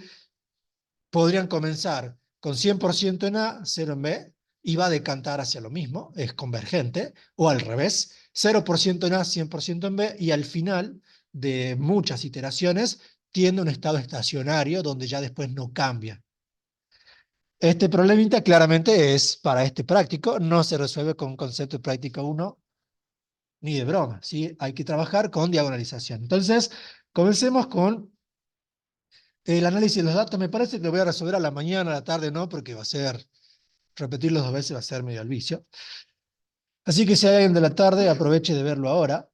podrían comenzar con 100% en A, 0 en B, y va a decantar hacia lo mismo, es convergente, o al revés, 0% en A, 100% en B, y al final de muchas iteraciones tiende a un estado estacionario donde ya después no cambia. Este problemita claramente es para este práctico, no se resuelve con concepto de práctica 1 ni de broma, ¿sí? Hay que trabajar con diagonalización. Entonces, comencemos con el análisis de los datos. Me parece que lo voy a resolver a la mañana, a la tarde no, porque va a ser, repetirlo dos veces va a ser medio al vicio. Así que si hay alguien de la tarde, aproveche de verlo ahora.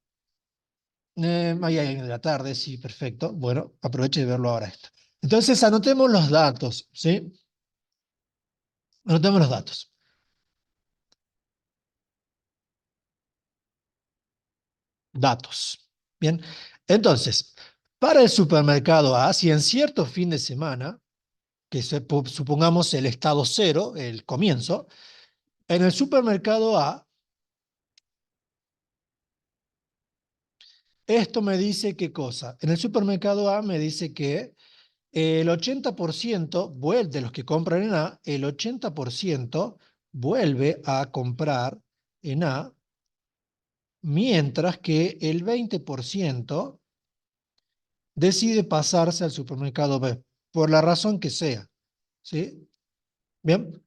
Ahí hay alguien de la tarde, sí, perfecto. Bueno, aproveche de verlo ahora esto. Entonces, anotemos los datos, ¿sí? Anotemos los datos. Datos. Bien. Entonces, para el supermercado A, si en cierto fin de semana que supongamos el estado cero, el comienzo. En el supermercado A, esto me dice qué cosa. En el supermercado A me dice que el 80% de los que compran en A, el 80% vuelve a comprar en A, mientras que el 20% decide pasarse al supermercado B, por la razón que sea. ¿Sí? Bien.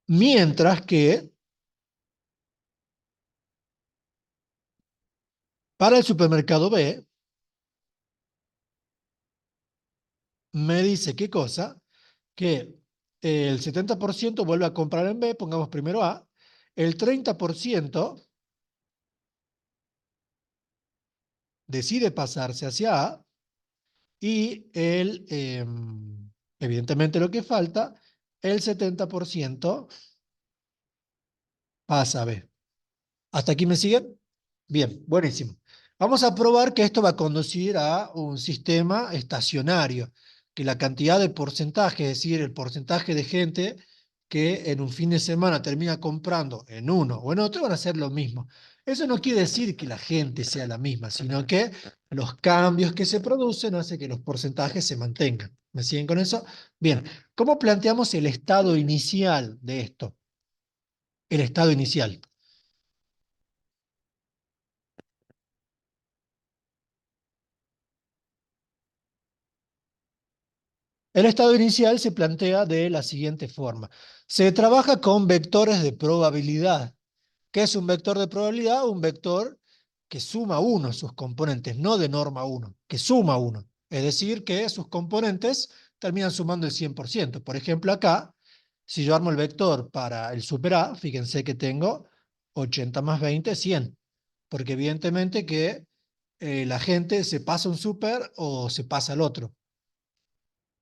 Mientras que para el supermercado B, me dice qué cosa, que el 70% vuelve a comprar en B, pongamos primero A, el 30% decide pasarse hacia A y evidentemente lo que falta, el 70% pasa a B. ¿Hasta aquí me siguen? Bien, buenísimo. Vamos a probar que esto va a conducir a un sistema estacionario, que la cantidad de porcentaje, es decir, el porcentaje de gente que en un fin de semana termina comprando en uno o en otro van a ser lo mismo. Eso no quiere decir que la gente sea la misma, sino que los cambios que se producen hacen que los porcentajes se mantengan. ¿Me siguen con eso? Bien, ¿cómo planteamos el estado inicial de esto? El estado inicial. El estado inicial se plantea de la siguiente forma. Se trabaja con vectores de probabilidad. ¿Qué es un vector de probabilidad? Un vector que suma uno sus componentes, no de norma uno, que suma uno. Es decir, que sus componentes terminan sumando el 100%. Por ejemplo, acá, si yo armo el vector para el super A, fíjense que tengo 80 más 20, 100. Porque evidentemente que la gente se pasa un super o se pasa al otro,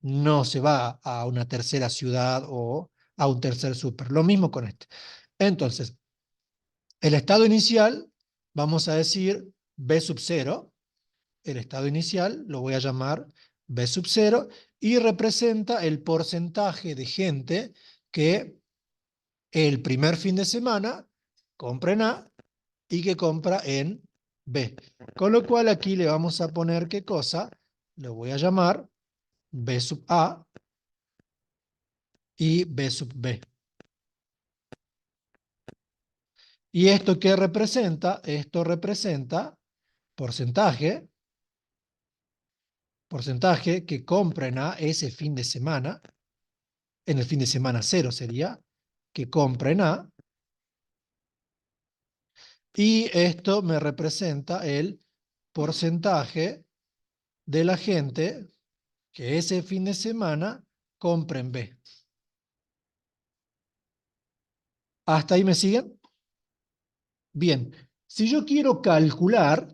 no se va a una tercera ciudad o a un tercer súper. Lo mismo con este. Entonces, el estado inicial, vamos a decir B sub 0, el estado inicial lo voy a llamar B sub 0 y representa el porcentaje de gente que el primer fin de semana compra en A y que compra en B. Con lo cual aquí le vamos a poner qué cosa, lo voy a llamar B sub A y B sub B. ¿Y esto qué representa? Esto representa porcentaje, porcentaje que compren a ese fin de semana, en el fin de semana cero sería, que compren a, y esto me representa el porcentaje de la gente que ese fin de semana compren B. ¿Hasta ahí me siguen? Bien, si yo quiero calcular,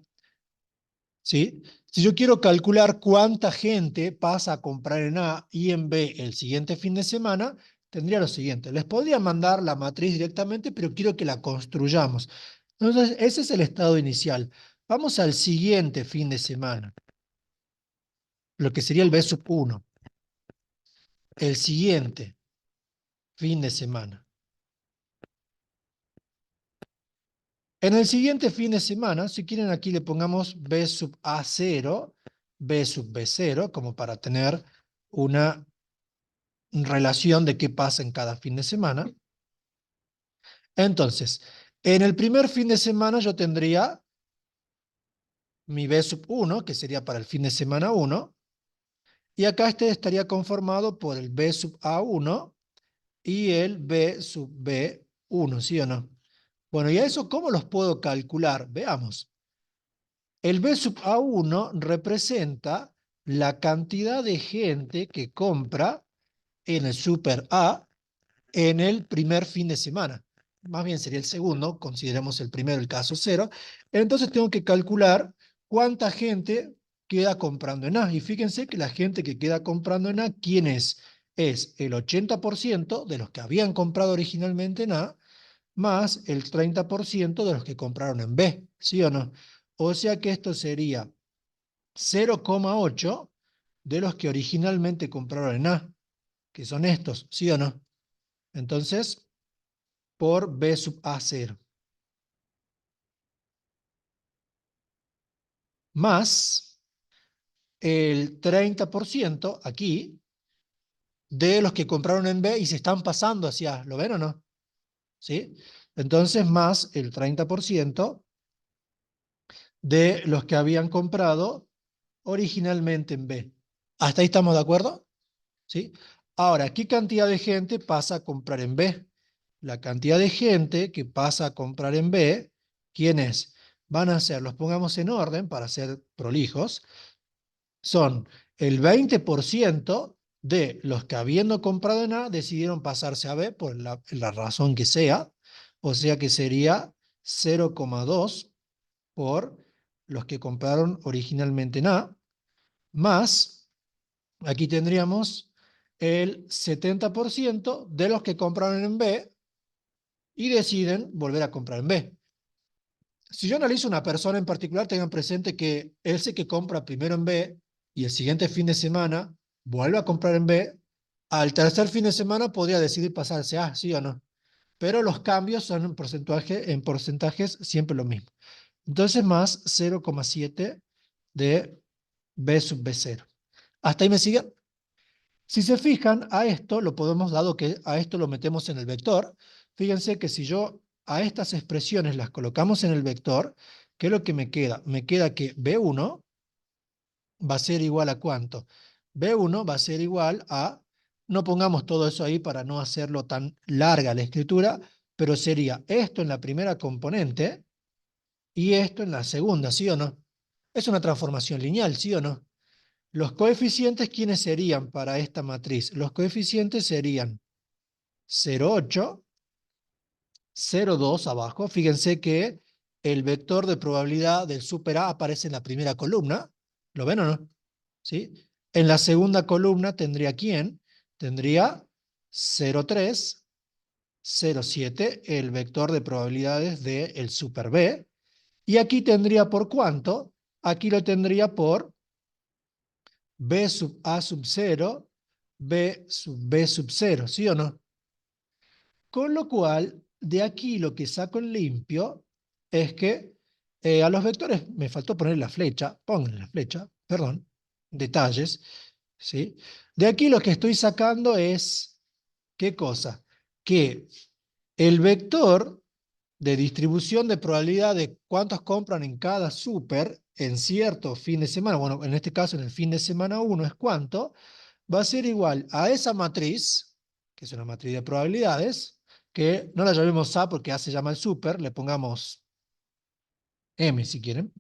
¿sí? Si yo quiero calcular cuánta gente pasa a comprar en A y en B el siguiente fin de semana, tendría lo siguiente. Les podría mandar la matriz directamente, pero quiero que la construyamos. Entonces, ese es el estado inicial. Vamos al siguiente fin de semana, lo que sería el B sub 1. El siguiente fin de semana. En el siguiente fin de semana, si quieren aquí le pongamos B sub A0, B sub B0, como para tener una relación de qué pasa en cada fin de semana. Entonces, en el primer fin de semana yo tendría mi B sub 1, que sería para el fin de semana 1, y acá este estaría conformado por el B sub A1 y el B sub B1, ¿sí o no? Bueno, ¿y a eso cómo los puedo calcular? Veamos. El B sub A1 representa la cantidad de gente que compra en el super A en el primer fin de semana. Más bien sería el segundo, consideremos el primero el caso cero. Entonces tengo que calcular cuánta gente queda comprando en A. Y fíjense que la gente que queda comprando en A, ¿quién es? Es el 80% de los que habían comprado originalmente en A, más el 30% de los que compraron en B, ¿sí o no? O sea que esto sería 0,8 de los que originalmente compraron en A, que son estos, ¿sí o no? Entonces, por B sub A0. Más el 30% aquí de los que compraron en B y se están pasando hacia A. ¿Lo ven o no? ¿Sí? Entonces, más el 30% de los que habían comprado originalmente en B. ¿Hasta ahí estamos de acuerdo? ¿Sí? Ahora, ¿qué cantidad de gente pasa a comprar en B? La cantidad de gente que pasa a comprar en B, ¿quién es? Van a ser, los pongamos en orden para ser prolijos, son el 20% de los que habiendo comprado en A decidieron pasarse a B por la razón que sea, o sea que sería 0,2 por los que compraron originalmente en A, más, aquí tendríamos el 70% de los que compraron en B y deciden volver a comprar en B. Si yo analizo una persona en particular, tengan presente que ese que compra primero en B y el siguiente fin de semana vuelve a comprar en B, al tercer fin de semana podría decidir pasarse a, ¿sí o no? Pero los cambios son en porcentajes siempre lo mismo. Entonces más 0,7 de B sub B0. ¿Hasta ahí me siguen? Si se fijan, a esto lo podemos, dado que a esto lo metemos en el vector, fíjense que si yo a estas expresiones las colocamos en el vector, ¿qué es lo que me queda? Me queda que B1 va a ser igual a ¿cuánto? B1 va a ser igual a, no pongamos todo eso ahí para no hacerlo tan larga la escritura, pero sería esto en la primera componente y esto en la segunda, ¿sí o no? Es una transformación lineal, ¿sí o no? Los coeficientes, ¿quiénes serían para esta matriz? Los coeficientes serían 0,8, 0,2 abajo. Fíjense que el vector de probabilidad del super A aparece en la primera columna. ¿Lo ven o no? ¿Sí? En la segunda columna tendría ¿quién? Tendría 0,3, 0,7, el vector de probabilidades del super B. Y aquí tendría por ¿cuánto? Aquí lo tendría por B sub A sub 0, B sub B sub 0, ¿sí o no? Con lo cual, de aquí lo que saco en limpio es que a los vectores, me faltó poner la flecha, pongan la flecha, perdón, detalles, ¿sí? De aquí lo que estoy sacando es, ¿qué cosa? Que el vector de distribución de probabilidad de cuántos compran en cada super en cierto fin de semana, bueno, en este caso en el fin de semana 1 es cuánto, va a ser igual a esa matriz, que es una matriz de probabilidades, que no la llamemos A porque A se llama el super, le pongamos M si quieren,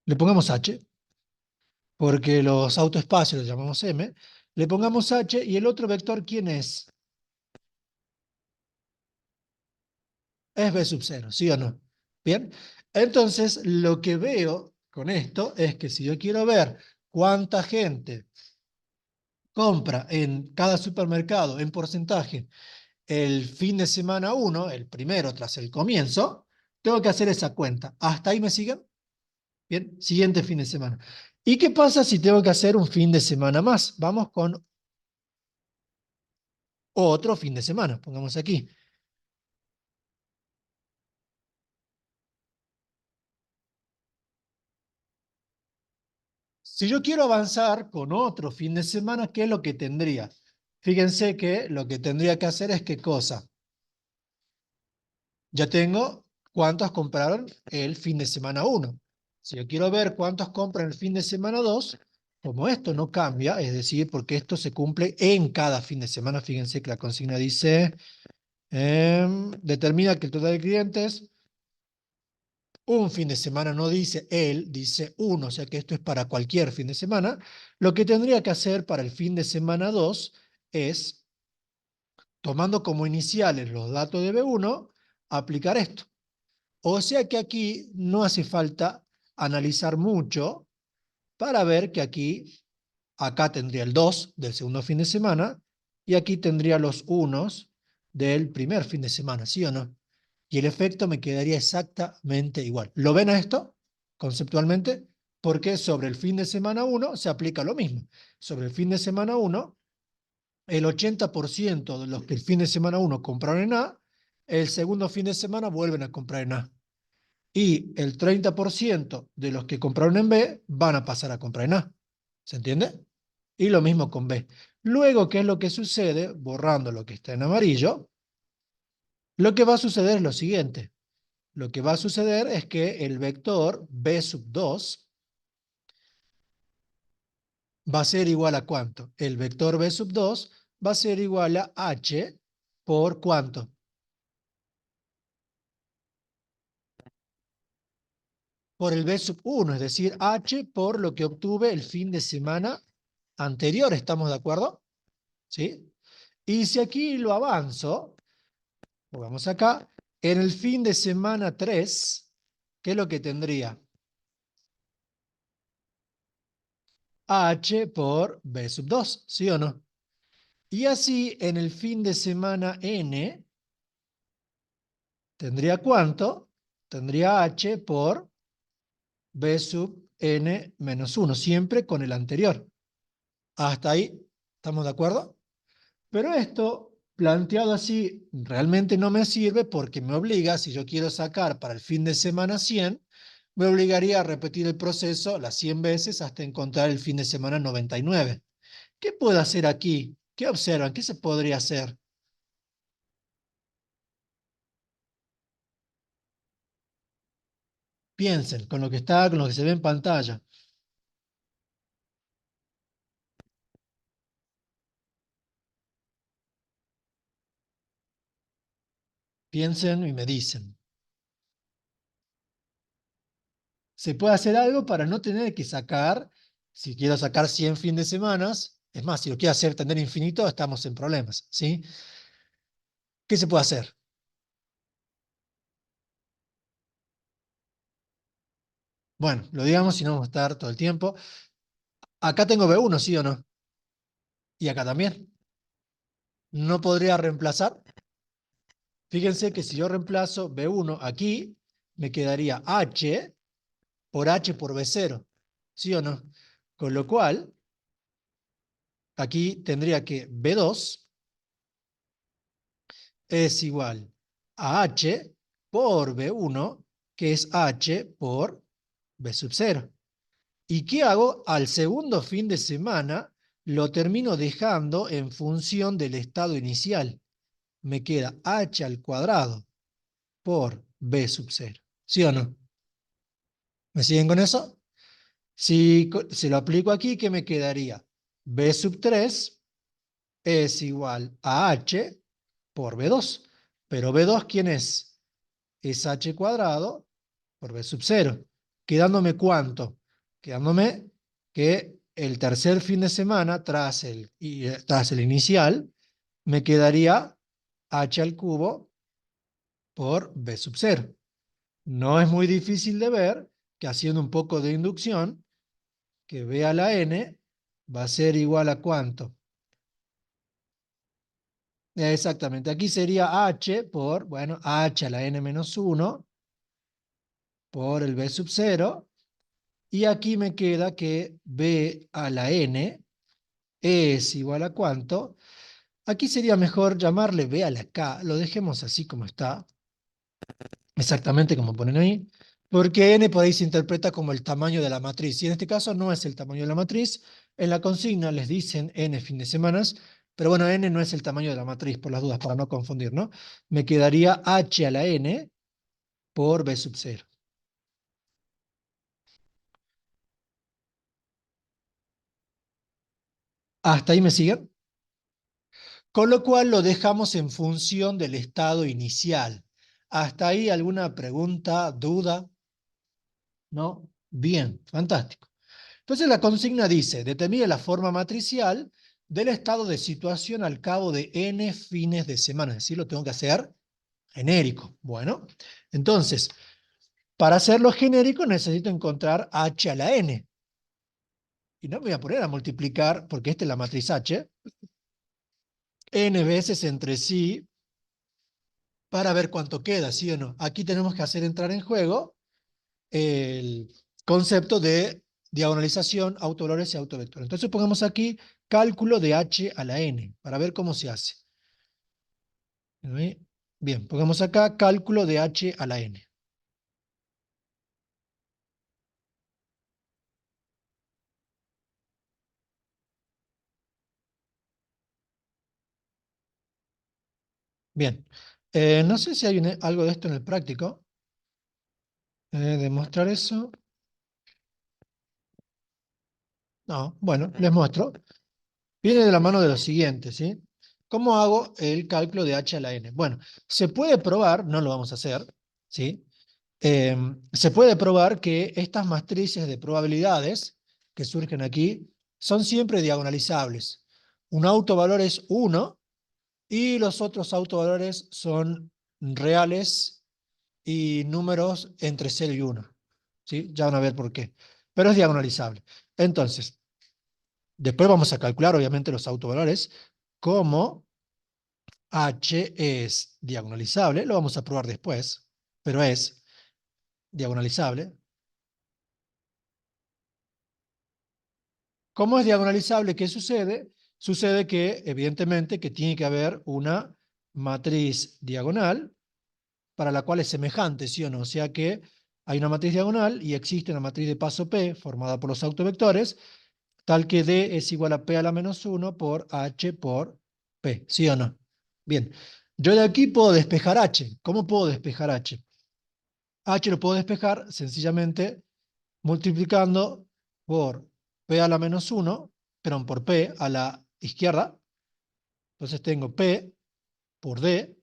le pongamos H, porque los autoespacios los llamamos M, le pongamos H y el otro vector, ¿quién es? Es B sub 0, ¿sí o no? Bien, entonces lo que veo con esto es que si yo quiero ver cuánta gente compra en cada supermercado en porcentaje el fin de semana 1, el primero tras el comienzo, tengo que hacer esa cuenta. ¿Hasta ahí me siguen? Bien, siguiente fin de semana. ¿Y qué pasa si tengo que hacer un fin de semana más? Vamos con otro fin de semana, pongamos aquí. Si yo quiero avanzar con otro fin de semana, ¿qué es lo que tendría? Fíjense que lo que tendría que hacer es ¿qué cosa? Ya tengo cuántos compraron el fin de semana 1. Si yo quiero ver cuántos compran el fin de semana 2, como esto no cambia, es decir, porque esto se cumple en cada fin de semana, fíjense que la consigna dice, determina que el total de clientes, un fin de semana no dice él, dice uno, o sea que esto es para cualquier fin de semana. Lo que tendría que hacer para el fin de semana 2 es, tomando como iniciales los datos de B1, aplicar esto. O sea que aquí no hace falta analizar mucho para ver que aquí, acá tendría el 2 del segundo fin de semana y aquí tendría los unos del primer fin de semana, ¿sí o no? Y el efecto me quedaría exactamente igual. ¿Lo ven a esto conceptualmente? porque sobre el fin de semana uno se aplica lo mismo. Sobre el fin de semana uno, el 80% de los que el fin de semana uno compraron en A, el segundo fin de semana vuelven a comprar en A. Y el 30% de los que compraron en B van a pasar a comprar en A. ¿Se entiende? Y lo mismo con B. Luego, ¿qué es lo que sucede? Borrando lo que está en amarillo, lo que va a suceder es lo siguiente. Lo que va a suceder es que el vector B sub 2 va a ser igual a ¿cuánto? El vector B sub 2 va a ser igual a H por ¿cuánto? Por el B sub 1, es decir, H por lo que obtuve el fin de semana anterior, ¿estamos de acuerdo? ¿Sí? Y si aquí lo avanzo, vamos acá, en el fin de semana 3, ¿qué es lo que tendría? H por B sub 2, ¿sí o no? Y así en el fin de semana N, ¿tendría cuánto? Tendría H por B sub N menos 1, siempre con el anterior. Hasta ahí, ¿estamos de acuerdo? Pero esto, planteado así, realmente no me sirve porque me obliga, si yo quiero sacar para el fin de semana 100, me obligaría a repetir el proceso las 100 veces hasta encontrar el fin de semana 99. ¿Qué puedo hacer aquí? ¿Qué observan? ¿Qué se podría hacer? Piensen, con lo que está, con lo que se ve en pantalla. Piensen y me dicen. ¿Se puede hacer algo para no tener que sacar, si quiero sacar 100 fin de semanas, es más, si lo quiero hacer tener infinito, estamos en problemas, ¿sí? ¿Qué se puede hacer? Bueno, lo digamos si no vamos a estar todo el tiempo. Acá tengo B1, ¿sí o no? Y acá también. ¿No podría reemplazar? Fíjense que si yo reemplazo B1 aquí, me quedaría H por B0, ¿sí o no? Con lo cual, aquí tendría que B2 es igual a H por B1, que es H por B sub 0. ¿Y qué hago? Al segundo fin de semana lo termino dejando en función del estado inicial. Me queda H al cuadrado por B sub 0. ¿Sí o no? ¿Me siguen con eso? Si se lo aplico aquí, ¿qué me quedaría? B sub 3 es igual a H por B2. Pero B2, ¿quién es? Es H cuadrado por B sub 0. ¿Quedándome cuánto? Quedándome que el tercer fin de semana, tras el inicial, me quedaría H al cubo por B sub 0. No es muy difícil de ver que haciendo un poco de inducción, que B a la N va a ser igual a ¿cuánto? Exactamente, aquí sería H por, bueno, H a la N menos 1 por el B sub 0, y aquí me queda que B a la N es igual a ¿cuánto? Aquí sería mejor llamarle B a la K, lo dejemos así como está, exactamente como ponen ahí, porque n por ahí se interpreta como el tamaño de la matriz, y en este caso no es el tamaño de la matriz. En la consigna les dicen n fin de semanas, pero bueno, n no es el tamaño de la matriz, por las dudas, para no confundir, ¿no? Me quedaría h a la n por b sub 0. ¿Hasta ahí me siguen? Con lo cual lo dejamos en función del estado inicial. ¿Hasta ahí alguna pregunta, duda? ¿No? Bien, fantástico. Entonces la consigna dice, determine la forma matricial del estado de situación al cabo de n fines de semana. Es decir, lo tengo que hacer genérico. Bueno, entonces, para hacerlo genérico necesito encontrar h a la n. Y no me voy a poner a multiplicar, porque esta es la matriz h, n veces entre sí para ver cuánto queda, ¿sí o no? Aquí tenemos que hacer entrar en juego el concepto de diagonalización, autovalores y autovectores. Entonces pongamos aquí cálculo de h a la n, para ver cómo se hace. ¿Sí? Bien, pongamos acá cálculo de h a la n. Bien, no sé si hay algo de esto en el práctico. Demostrar eso. No, bueno, les muestro. Viene de la mano de lo siguiente, ¿sí? ¿Cómo hago el cálculo de h a la n? Bueno, se puede probar, no lo vamos a hacer, ¿sí? Se puede probar que estas matrices de probabilidades que surgen aquí son siempre diagonalizables. Un autovalor es 1 y los otros autovalores son reales y números entre 0 y 1. ¿Sí? Ya van a ver por qué. Pero es diagonalizable. Entonces, después vamos a calcular, obviamente, los autovalores. Como h es diagonalizable, lo vamos a probar después, pero es diagonalizable. ¿Cómo es diagonalizable? ¿Qué sucede? Sucede que, evidentemente, que tiene que haber una matriz diagonal para la cual es semejante, ¿sí o no? O sea que hay una matriz diagonal y existe una matriz de paso P formada por los autovectores, tal que D es igual a P a la menos 1 por H por P, ¿sí o no? Bien, yo de aquí puedo despejar H. ¿Cómo puedo despejar H? H lo puedo despejar sencillamente multiplicando por P a la menos 1, perdón, por P a la izquierda. Entonces tengo P por D.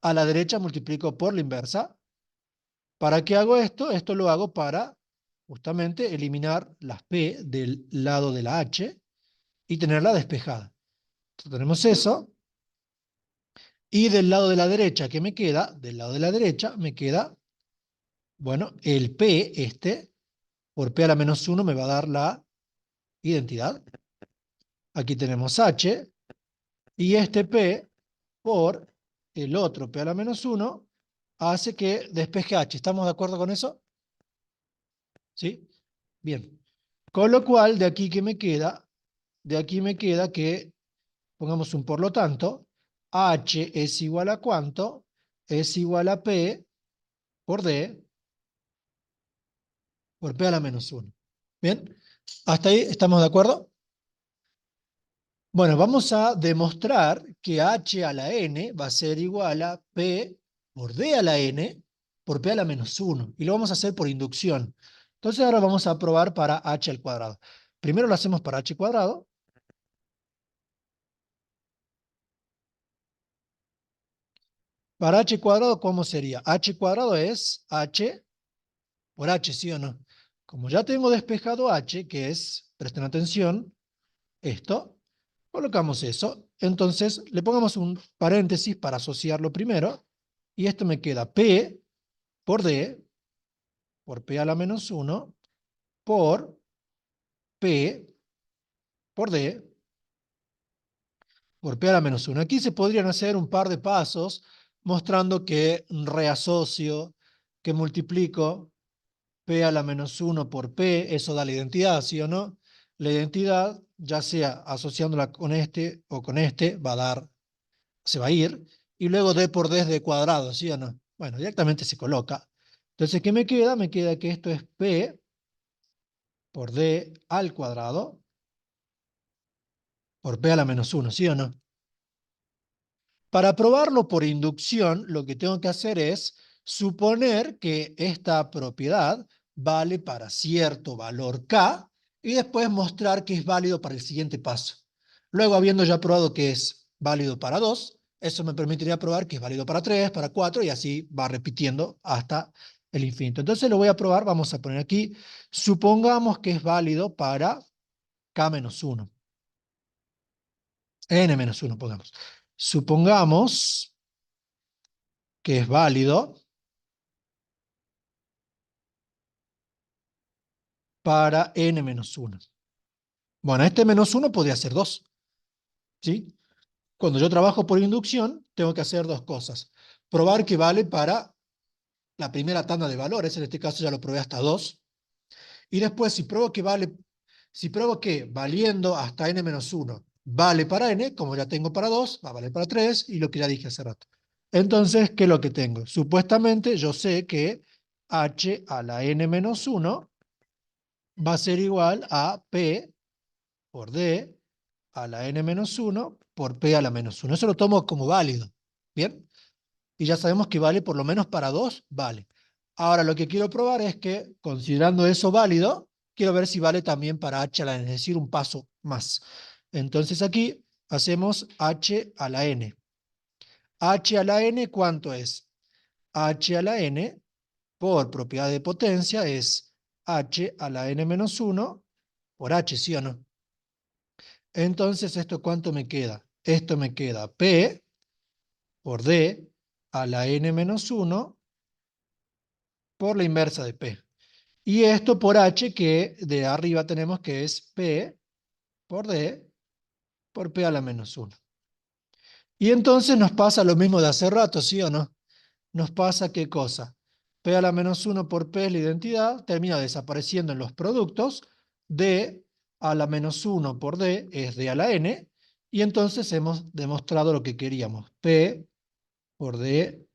A la derecha multiplico por la inversa. ¿Para qué hago esto? Esto lo hago para justamente eliminar las P del lado de la H y tenerla despejada. Entonces tenemos eso. Y del lado de la derecha, ¿qué me queda? Del lado de la derecha me queda, bueno, el P por P a la menos 1 me va a dar la identidad. Aquí tenemos H y este P por el otro P a la menos 1 hace que despeje H. ¿Estamos de acuerdo con eso? ¿Sí? Bien. Con lo cual, de aquí que me queda, de aquí me queda que, pongamos un por lo tanto, H es igual a ¿cuánto? Es igual a P por D por P a la menos 1. ¿Bien? ¿Hasta ahí estamos de acuerdo? Bueno, vamos a demostrar que H a la N va a ser igual a P por D a la N por P a la menos 1. Y lo vamos a hacer por inducción. Entonces ahora vamos a probar para H al cuadrado. Primero lo hacemos para H cuadrado. Para H cuadrado, ¿cómo sería? H cuadrado es H por H, ¿sí o no? Como ya tengo despejado H, que es, presten atención, esto, colocamos eso. Entonces le pongamos un paréntesis para asociarlo primero. Y esto me queda P por D, por P a la menos 1, por P por D, por P a la menos 1. Aquí se podrían hacer un par de pasos mostrando que reasocio, que multiplico P a la menos 1 por P, eso da la identidad, ¿sí o no? La identidad, ya sea asociándola con este o con este, va a dar, se va a ir, y luego D por D es D cuadrado, ¿sí o no? Bueno, directamente se coloca. Entonces, ¿qué me queda? Me queda que esto es P por D al cuadrado por P a la menos 1, ¿sí o no? Para probarlo por inducción, lo que tengo que hacer es suponer que esta propiedad vale para cierto valor K y después mostrar que es válido para el siguiente paso. Luego, habiendo ya probado que es válido para 2, eso me permitiría probar que es válido para 3, para 4 y así va repitiendo hasta el infinito. Entonces lo voy a probar, vamos a poner aquí, supongamos que es válido para K menos 1. N menos 1, pongamos. Supongamos que es válido para n menos 1. Bueno, este menos 1 podría ser 2, ¿sí? Cuando yo trabajo por inducción, tengo que hacer dos cosas. Probar que vale para la primera tanda de valores, en este caso ya lo probé hasta 2, Y después, si pruebo que valiendo hasta n-1 vale para n, como ya tengo para 2, va a valer para 3, y lo que ya dije hace rato. Entonces, ¿qué es lo que tengo? Supuestamente yo sé que h a la n-1 va a ser igual a P por D a la n-1 por P a la -1. Eso lo tomo como válido. ¿Bien? Y ya sabemos que vale por lo menos para 2, vale. Ahora lo que quiero probar es que, considerando eso válido, quiero ver si vale también para h a la n, es decir, un paso más. Entonces aquí hacemos h a la n. H a la n, ¿cuánto es? H a la n, por propiedad de potencia, es h a la n-1 por h, ¿sí o no? Entonces, ¿esto cuánto me queda? Esto me queda P por D a la n-1 por la inversa de P. Y esto por H, que de arriba tenemos que es P por D por P a la -1. Y entonces nos pasa lo mismo de hace rato, ¿sí o no? Nos pasa ¿qué cosa? P a la -1 por P es la identidad, termina desapareciendo en los productos. D a la -1 por D es D a la N, y entonces hemos demostrado lo que queríamos. P por D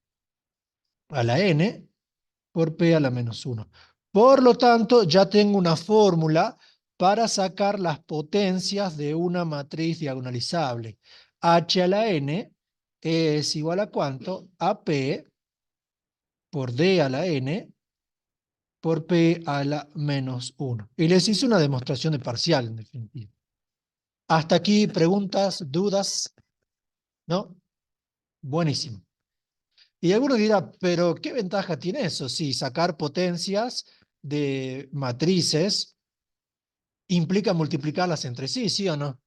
a la N por P a la -1. Por lo tanto, ya tengo una fórmula para sacar las potencias de una matriz diagonalizable. H a la N es igual a ¿cuánto? A P por D a la N por P a la -1. Y les hice una demostración de parcial, en definitiva. Hasta aquí, preguntas, dudas, ¿no? Buenísimo. Y alguno dirá, pero ¿qué ventaja tiene eso? Si sacar potencias de matrices implica multiplicarlas entre sí, ¿sí o no?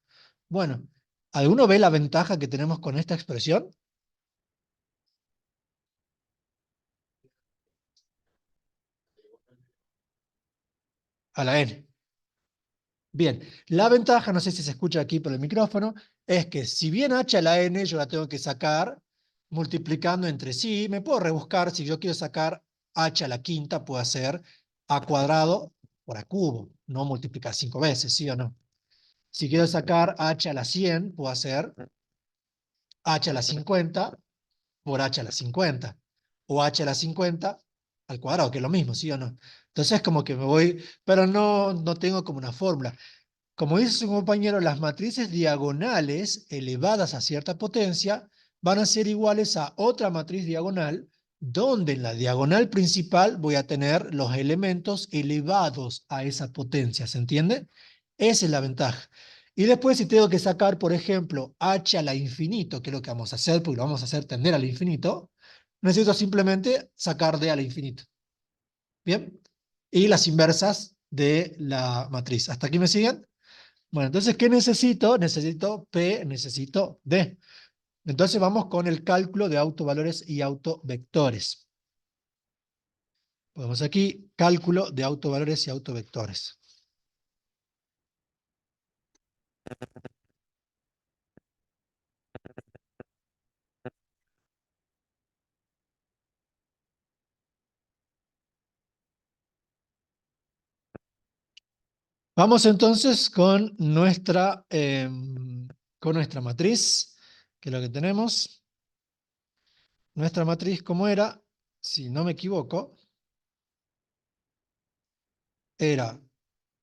Bueno, ¿alguno ve la ventaja que tenemos con esta expresión? A la n. Bien, la ventaja, no sé si se escucha aquí por el micrófono, es que si bien h a la n yo la tengo que sacar multiplicando entre sí, me puedo rebuscar, si yo quiero sacar h a la quinta, puedo hacer a cuadrado por a cubo, no multiplicar 5 veces, ¿sí o no? Si quiero sacar h a la 100, puedo hacer h a la 50 por h a la 50, o h a la 50 al cuadrado, que es lo mismo, ¿sí o no? Entonces como que me voy, pero no tengo como una fórmula. Como dice su compañero, las matrices diagonales elevadas a cierta potencia van a ser iguales a otra matriz diagonal, donde en la diagonal principal voy a tener los elementos elevados a esa potencia, ¿se entiende? Esa es la ventaja. Y después si tengo que sacar, por ejemplo, h a la infinito, que es lo que vamos a hacer, porque lo vamos a hacer tender al infinito, necesito simplemente sacar d al infinito. ¿Bien? Y las inversas de la matriz. ¿Hasta aquí me siguen? Bueno, entonces, ¿qué necesito? Necesito P, necesito D. Entonces vamos con el cálculo de autovalores y autovectores. Ponemos aquí cálculo de autovalores y autovectores. Vamos entonces con nuestra matriz, que es lo que tenemos. Nuestra matriz, ¿cómo era? Si no me equivoco, era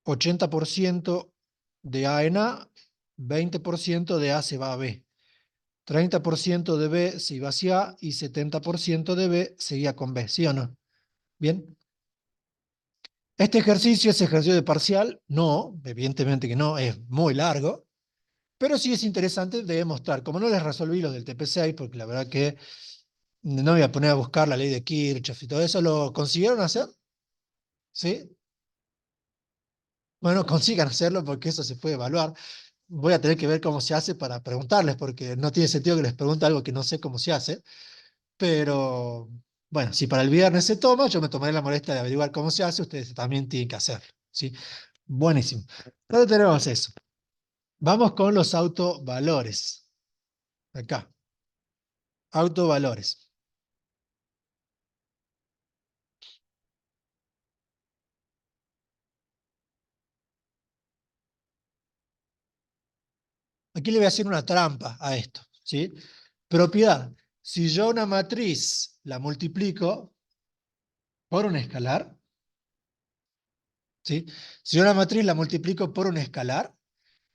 80% de A en A, 20% de A se va a B. 30% de B se iba hacia A y 70% de B seguía con B, ¿sí o no? Bien. ¿Este ejercicio es ejercicio de parcial? No, evidentemente que no, es muy largo, pero sí es interesante de demostrar. Como no les resolví los del TP6, porque la verdad que no me voy a poner a buscar la ley de Kirchhoff y todo eso, ¿lo consiguieron hacer? ¿Sí? Bueno, consigan hacerlo porque eso se puede evaluar. Voy a tener que ver cómo se hace para preguntarles, porque no tiene sentido que les pregunte algo que no sé cómo se hace. Pero bueno, si para el viernes se toma, yo me tomaré la molestia de averiguar cómo se hace, ustedes también tienen que hacerlo, ¿sí? Buenísimo. Entonces tenemos eso. Vamos con los autovalores. Acá, autovalores. Aquí le voy a hacer una trampa a esto, ¿sí? Propiedad. Si yo una matriz la multiplico por un escalar, ¿sí? Si yo una matriz la multiplico por un escalar,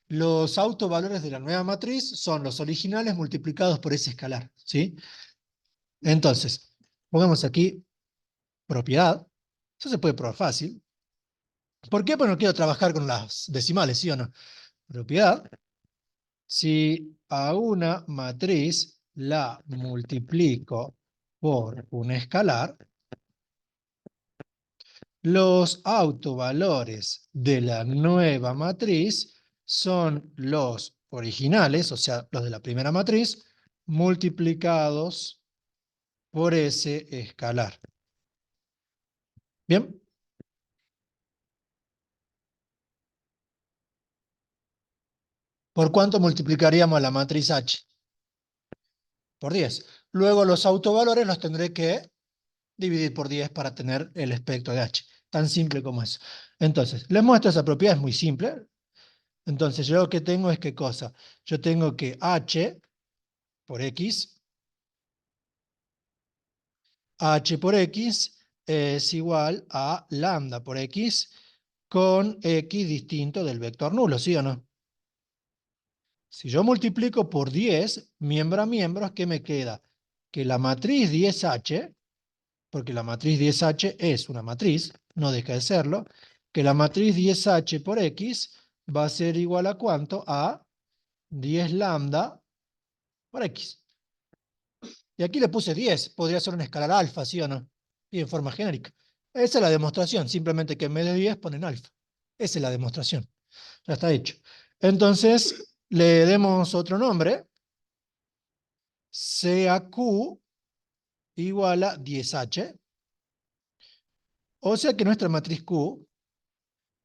los autovalores de la nueva matriz son los originales multiplicados por ese escalar, ¿sí? Entonces, pongamos aquí propiedad. Eso se puede probar fácil. ¿Por qué? Porque no quiero trabajar con las decimales, ¿sí o no? Propiedad. Si a una matriz la multiplico por un escalar, los autovalores de la nueva matriz son los originales, o sea, los de la primera matriz, multiplicados por ese escalar. ¿Bien? ¿Por cuánto multiplicaríamos a la matriz H? Por 10. Luego los autovalores los tendré que dividir por 10 para tener el espectro de H. Tan simple como eso. Entonces, les muestro esa propiedad, es muy simple. Entonces, yo lo que tengo es ¿qué cosa? Yo tengo que H por X, H por X es igual a lambda por X con X distinto del vector nulo, ¿sí o no? Si yo multiplico por 10, miembro a miembro, ¿qué me queda? Que la matriz 10H, porque la matriz 10H es una matriz, no deja de serlo, que la matriz 10H por X va a ser igual a ¿cuánto? A 10 lambda por X. Y aquí le puse 10, podría ser un escalar alfa, ¿sí o no? Y en forma genérica. Esa es la demostración, simplemente que en vez de 10 ponen alfa. Esa es la demostración. Ya está hecho. Entonces, le demos otro nombre, sea Q igual a 10H, o sea que nuestra matriz Q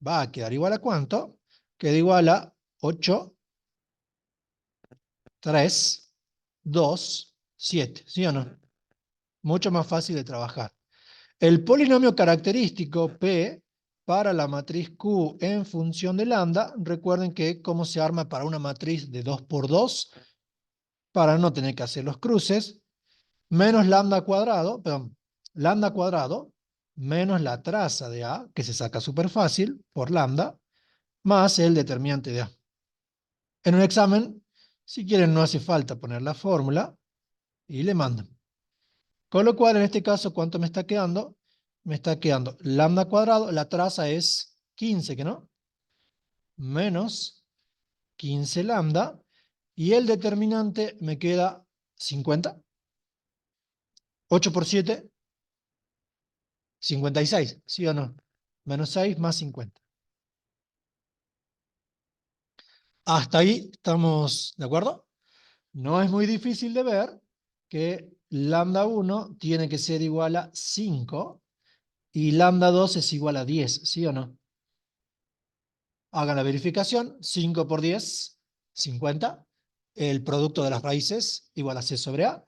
va a quedar igual a ¿cuánto? Queda igual a 8, 3, 2, 7, ¿sí o no? Mucho más fácil de trabajar. El polinomio característico P para la matriz Q en función de lambda, recuerden que cómo se arma para una matriz de 2 por 2, para no tener que hacer los cruces, menos lambda cuadrado, perdón, lambda cuadrado, menos la traza de A, que se saca súper fácil, por lambda, más el determinante de A. En un examen, si quieren, no hace falta poner la fórmula y le mandan. Con lo cual, en este caso, ¿cuánto me está quedando? Me está quedando lambda cuadrado, la traza es 15, ¿que no? Menos 15 lambda, y el determinante me queda 50. 8 por 7, 56, ¿sí o no? Menos 6 más 50. Hasta ahí estamos de acuerdo. No es muy difícil de ver que lambda 1 tiene que ser igual a 5 y lambda 2 es igual a 10, ¿sí o no? Hagan la verificación. 5 por 10, 50. El producto de las raíces igual a C sobre A.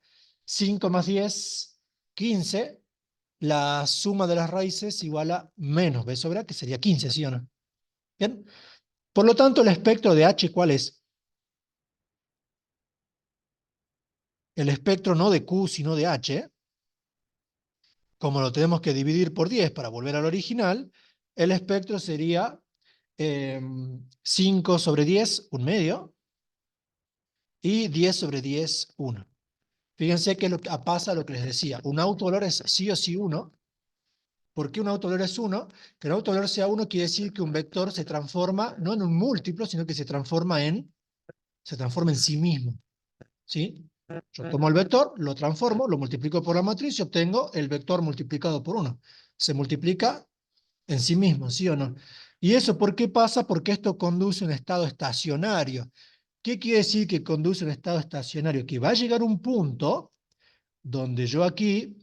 5 más 10, 15. La suma de las raíces igual a menos B sobre A, que sería 15, ¿sí o no? Bien. Por lo tanto, el espectro de H, ¿cuál es? El espectro no de Q, sino de H. Como lo tenemos que dividir por 10 para volver al original, el espectro sería 5 sobre 10, un medio, y 10 sobre 10, 1. Fíjense que pasa lo que les decía. Un autovalor es sí o sí 1. ¿Por qué un autovalor es 1? Que un autovalor sea 1 quiere decir que un vector se transforma, no en un múltiplo, sino que se transforma en sí mismo. ¿Sí? Yo tomo el vector, lo transformo, lo multiplico por la matriz y obtengo el vector multiplicado por 1. Se multiplica en sí mismo, ¿sí o no? ¿Y eso por qué pasa? Porque esto conduce a un estado estacionario. ¿Qué quiere decir que conduce a un estado estacionario? Que va a llegar un punto donde yo aquí,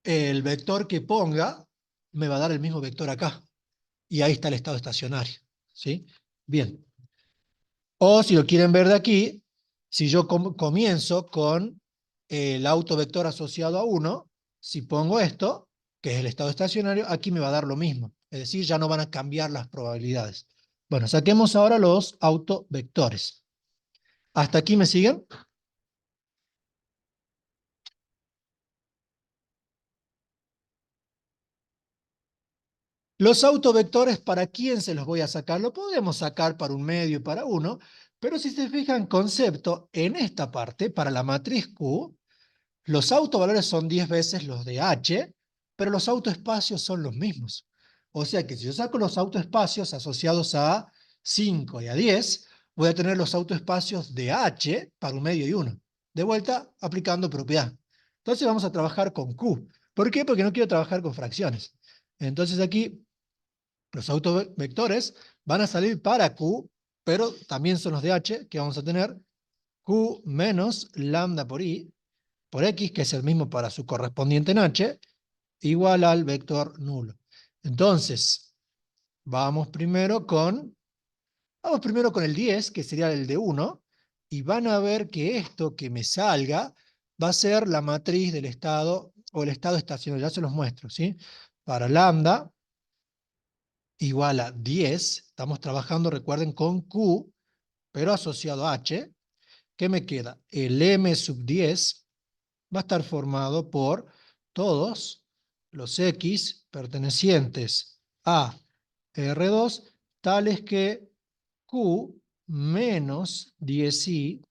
el vector que ponga, me va a dar el mismo vector acá. Y ahí está el estado estacionario. ¿Sí? Bien. O si lo quieren ver de aquí, si yo comienzo con el autovector asociado a 1, si pongo esto, que es el estado estacionario, aquí me va a dar lo mismo. Es decir, ya no van a cambiar las probabilidades. Bueno, saquemos ahora los autovectores. ¿Hasta aquí me siguen? Los autovectores, ¿para quién se los voy a sacar? Lo podemos sacar para un medio y para uno, pero si se fijan, concepto, en esta parte, para la matriz Q, los autovalores son 10 veces los de H, pero los autoespacios son los mismos. O sea que si yo saco los autoespacios asociados a 5 y a 10, voy a tener los autoespacios de H para un medio y uno. De vuelta, aplicando propiedad. Entonces vamos a trabajar con Q. ¿Por qué? Porque no quiero trabajar con fracciones. Entonces aquí los autovectores van a salir para Q, pero también son los de H, que vamos a tener Q menos lambda por I, por X, que es el mismo para su correspondiente en H, igual al vector nulo. Entonces, vamos primero con el 10, que sería el de 1, y van a ver que esto que me salga va a ser la matriz del estado, o el estado estacionario, ya se los muestro, ¿sí? Para lambda igual a 10, estamos trabajando, recuerden, con Q, pero asociado a H. ¿Qué me queda? El M sub 10 va a estar formado por todos los X pertenecientes a R2, tales que Q menos 10i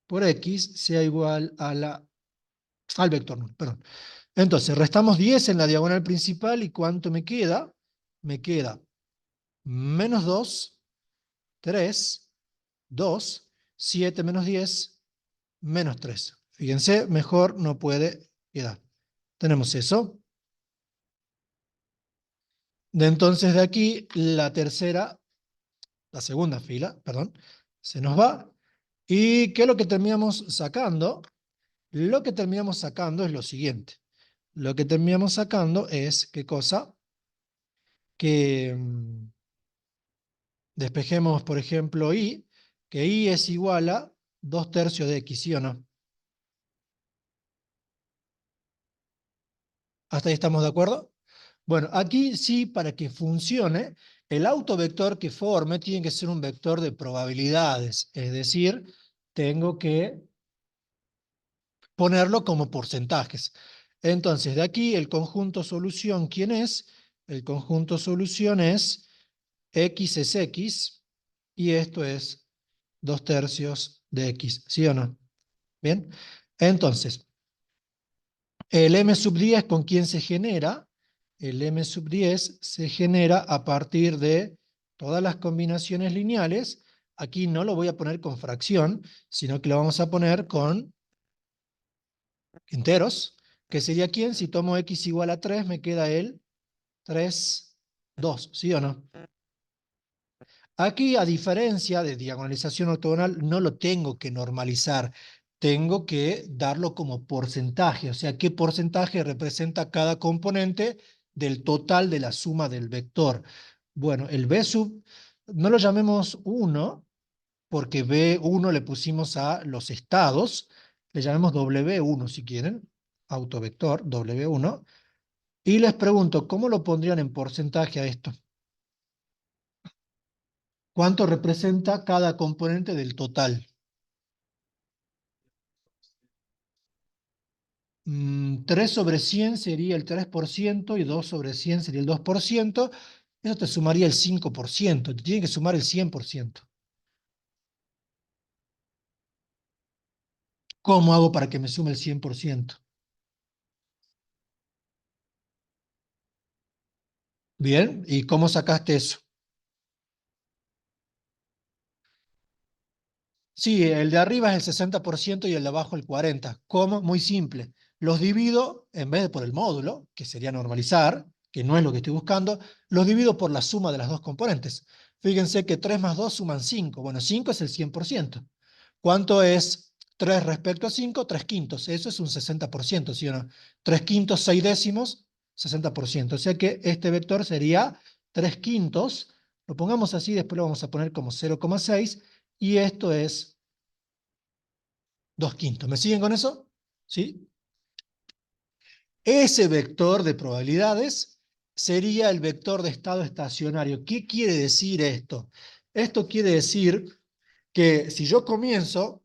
por X sea igual a al vector nulo. Perdón. Entonces, restamos 10 en la diagonal principal, ¿y cuánto me queda? Me queda menos 2, 3, 2, 7 menos 10, menos 3. Fíjense, mejor no puede quedar. Tenemos eso. Entonces de aquí, la segunda fila, perdón, se nos va. ¿Y qué es lo que terminamos sacando? Lo que terminamos sacando es lo siguiente. Lo que terminamos sacando es, ¿qué cosa? Que despejemos, por ejemplo, I, que I es igual a 2 tercios de X, ¿sí o no? ¿Hasta ahí estamos de acuerdo? Bueno, aquí sí, para que funcione, el autovector que forme tiene que ser un vector de probabilidades, es decir, tengo que ponerlo como porcentajes. Entonces, de aquí el conjunto solución, ¿quién es? El conjunto solución es X es X, y esto es 2 tercios de X, ¿sí o no? Bien, entonces, el M sub 10, ¿con quién se genera? El M sub 10 se genera a partir de todas las combinaciones lineales. Aquí no lo voy a poner con fracción, sino que lo vamos a poner con enteros, que sería ¿quién? Si tomo X igual a 3, me queda el 3, 2, ¿sí o no? Aquí, a diferencia de diagonalización ortogonal, no lo tengo que normalizar, tengo que darlo como porcentaje, o sea, qué porcentaje representa cada componente del total de la suma del vector. Bueno, el B sub, no lo llamemos 1, porque B1 le pusimos a los estados, le llamemos W1 si quieren, autovector W1, y les pregunto, ¿cómo lo pondrían en porcentaje a esto? ¿Cuánto representa cada componente del total? 3 sobre 100 sería el 3% y 2 sobre 100 sería el 2%. Eso te sumaría el 5%. Te tiene que sumar el 100%. ¿Cómo hago para que me sume el 100%? Bien, ¿y cómo sacaste eso? Sí, el de arriba es el 60% y el de abajo el 40%. ¿Cómo? Muy simple. Los divido, en vez de por el módulo, que sería normalizar, que no es lo que estoy buscando, los divido por la suma de las dos componentes. Fíjense que 3 más 2 suman 5. Bueno, 5 es el 100%. ¿Cuánto es 3 respecto a 5? 3 quintos. Eso es un 60%, ¿sí o no? 3 quintos, 6 décimos, 60%. O sea que este vector sería 3 quintos. Lo pongamos así, después lo vamos a poner como 0,6. Y esto es 2 quintos. ¿Me siguen con eso? ¿Sí? Ese vector de probabilidades sería el vector de estado estacionario. ¿Qué quiere decir esto? Esto quiere decir que si yo comienzo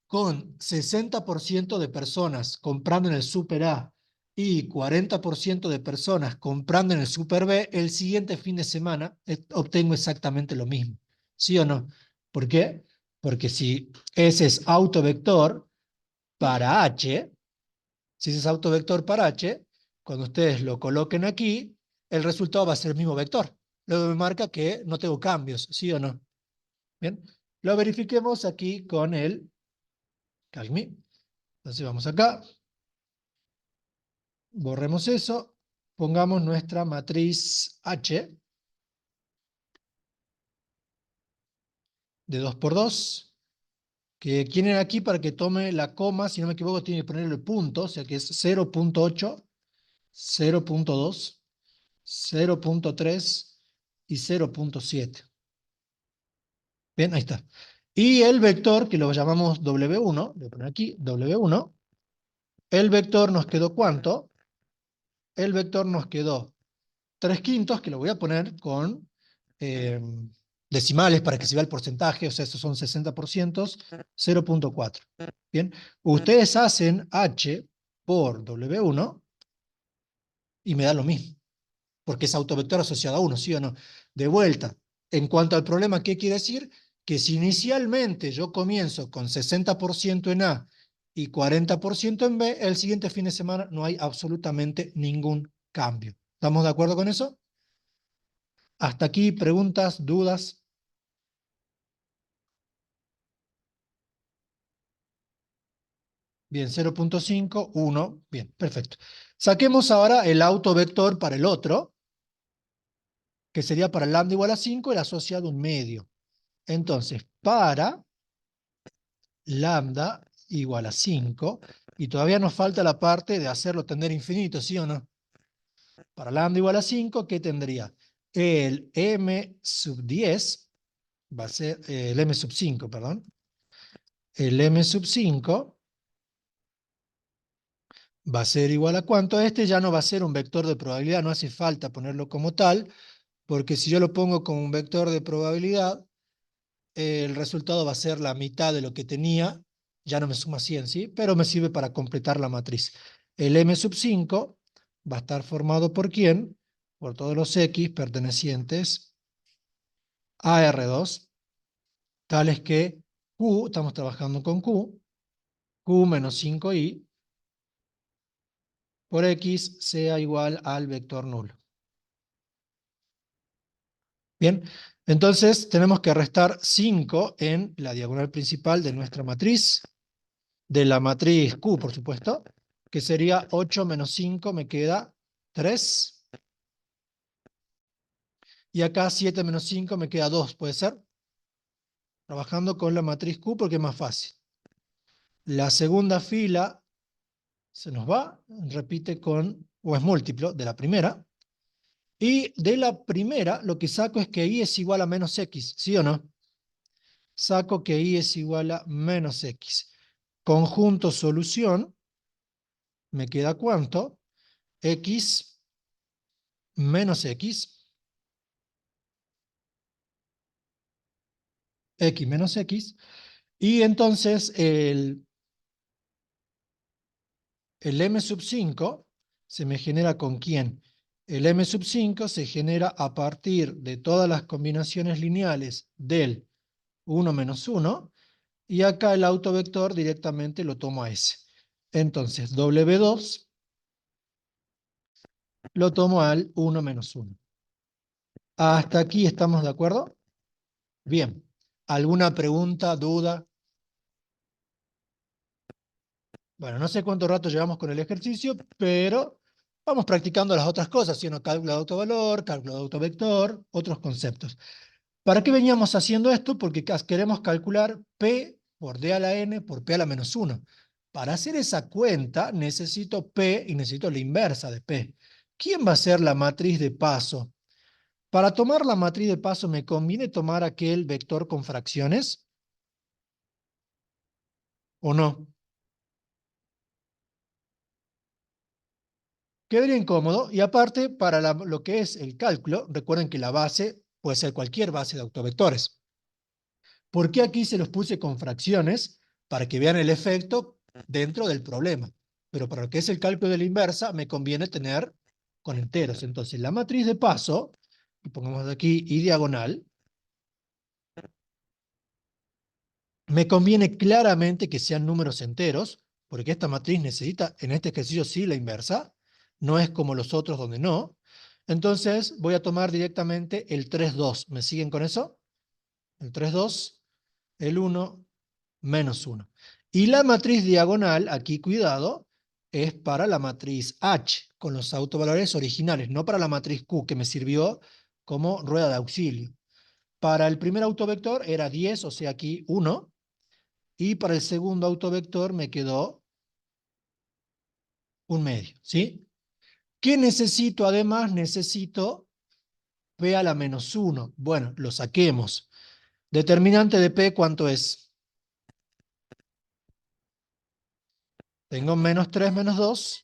con 60% de personas comprando en el Super A y 40% de personas comprando en el Super B, el siguiente fin de semana obtengo exactamente lo mismo. ¿Sí o no? ¿Por qué? Porque si ese es autovector para H, si ese es autovector para H, cuando ustedes lo coloquen aquí, el resultado va a ser el mismo vector. Luego me marca que no tengo cambios, ¿sí o no? Bien, lo verifiquemos aquí con el CalcMe. Entonces vamos acá, borremos eso, pongamos nuestra matriz H de 2 por 2, que quieren aquí para que tome la coma, si no me equivoco, tiene que ponerle el punto, o sea que es 0.8, 0.2, 0.3 y 0.7. Bien, ahí está. Y el vector, que lo llamamos W1, le voy a poner aquí, W1, el vector nos quedó ¿cuánto? El vector nos quedó 3/5, que lo voy a poner con eh, decimales para que se vea el porcentaje, o sea, estos son 60%, 0.4. Bien, ustedes hacen H por W1 y me da lo mismo, porque es autovector asociado a 1, ¿sí o no? De vuelta, en cuanto al problema, ¿qué quiere decir? Que si inicialmente yo comienzo con 60% en A y 40% en B, el siguiente fin de semana no hay absolutamente ningún cambio. ¿Estamos de acuerdo con eso? Hasta aquí, preguntas, dudas. Bien, 0.5, 1. Bien, perfecto. Saquemos ahora el autovector para el otro, que sería para lambda igual a 5, el asociado a un medio. Entonces, para lambda igual a 5, y todavía nos falta la parte de hacerlo tender infinito, ¿sí o no? Para lambda igual a 5, ¿qué tendría? El m sub 10, va a ser el m sub 5, perdón. El m sub 5 va a ser igual a cuánto. Este ya no va a ser un vector de probabilidad, no hace falta ponerlo como tal, porque si yo lo pongo como un vector de probabilidad, el resultado va a ser la mitad de lo que tenía, ya no me suma 100, ¿sí? Pero me sirve para completar la matriz. El m sub 5 va a estar formado por ¿quién? Por todos los x pertenecientes a R2, tales que Q, estamos trabajando con Q menos 5i por x sea igual al vector nulo. Bien, entonces tenemos que restar 5 en la diagonal principal de nuestra matriz, de la matriz Q, por supuesto, que sería 8 menos 5 me queda 3. Y acá 7 menos 5 me queda 2, ¿puede ser? Trabajando con la matriz Q porque es más fácil. La segunda fila se nos va, repite con, o es múltiplo de la primera. Y de la primera lo que saco es que i es igual a menos x, ¿sí o no? Saco que i es igual a menos x. Conjunto solución, me queda ¿cuánto? X menos x menos x, y entonces el m sub 5 se me genera ¿con quién? El m sub 5 se genera a partir de todas las combinaciones lineales del 1 menos 1, y acá el autovector directamente lo tomo a ese. Entonces, W2 lo tomo al 1 menos 1. ¿Hasta aquí estamos de acuerdo? Bien. ¿Alguna pregunta, duda? Bueno, no sé cuánto rato llevamos con el ejercicio, pero vamos practicando las otras cosas, sino cálculo de autovalor, cálculo de autovector, otros conceptos. ¿Para qué veníamos haciendo esto? Porque queremos calcular P por D a la N por P a la menos 1. Para hacer esa cuenta necesito P y necesito la inversa de P. ¿Quién va a ser la matriz de paso? Para tomar la matriz de paso, ¿me conviene tomar aquel vector con fracciones o no? Quedaría incómodo. Y aparte, para lo que es el cálculo, recuerden que la base puede ser cualquier base de autovectores. ¿Por qué aquí se los puse con fracciones? Para que vean el efecto dentro del problema. Pero para lo que es el cálculo de la inversa, me conviene tener con enteros. Entonces, la matriz de paso, y pongamos aquí y diagonal, me conviene claramente que sean números enteros, porque esta matriz necesita, en este ejercicio sí, la inversa, no es como los otros donde no. Entonces voy a tomar directamente el 3,2. ¿Me siguen con eso? El 3,2, el 1, menos 1. Y la matriz diagonal, aquí cuidado, es para la matriz H, con los autovalores originales, no para la matriz Q, que me sirvió como rueda de auxilio. Para el primer autovector era 10, o sea aquí 1, y para el segundo autovector me quedó un medio, ¿sí? ¿Qué necesito además? Necesito P a la menos 1. Bueno, lo saquemos. Determinante de P, ¿cuánto es? Tengo menos 3 menos 2,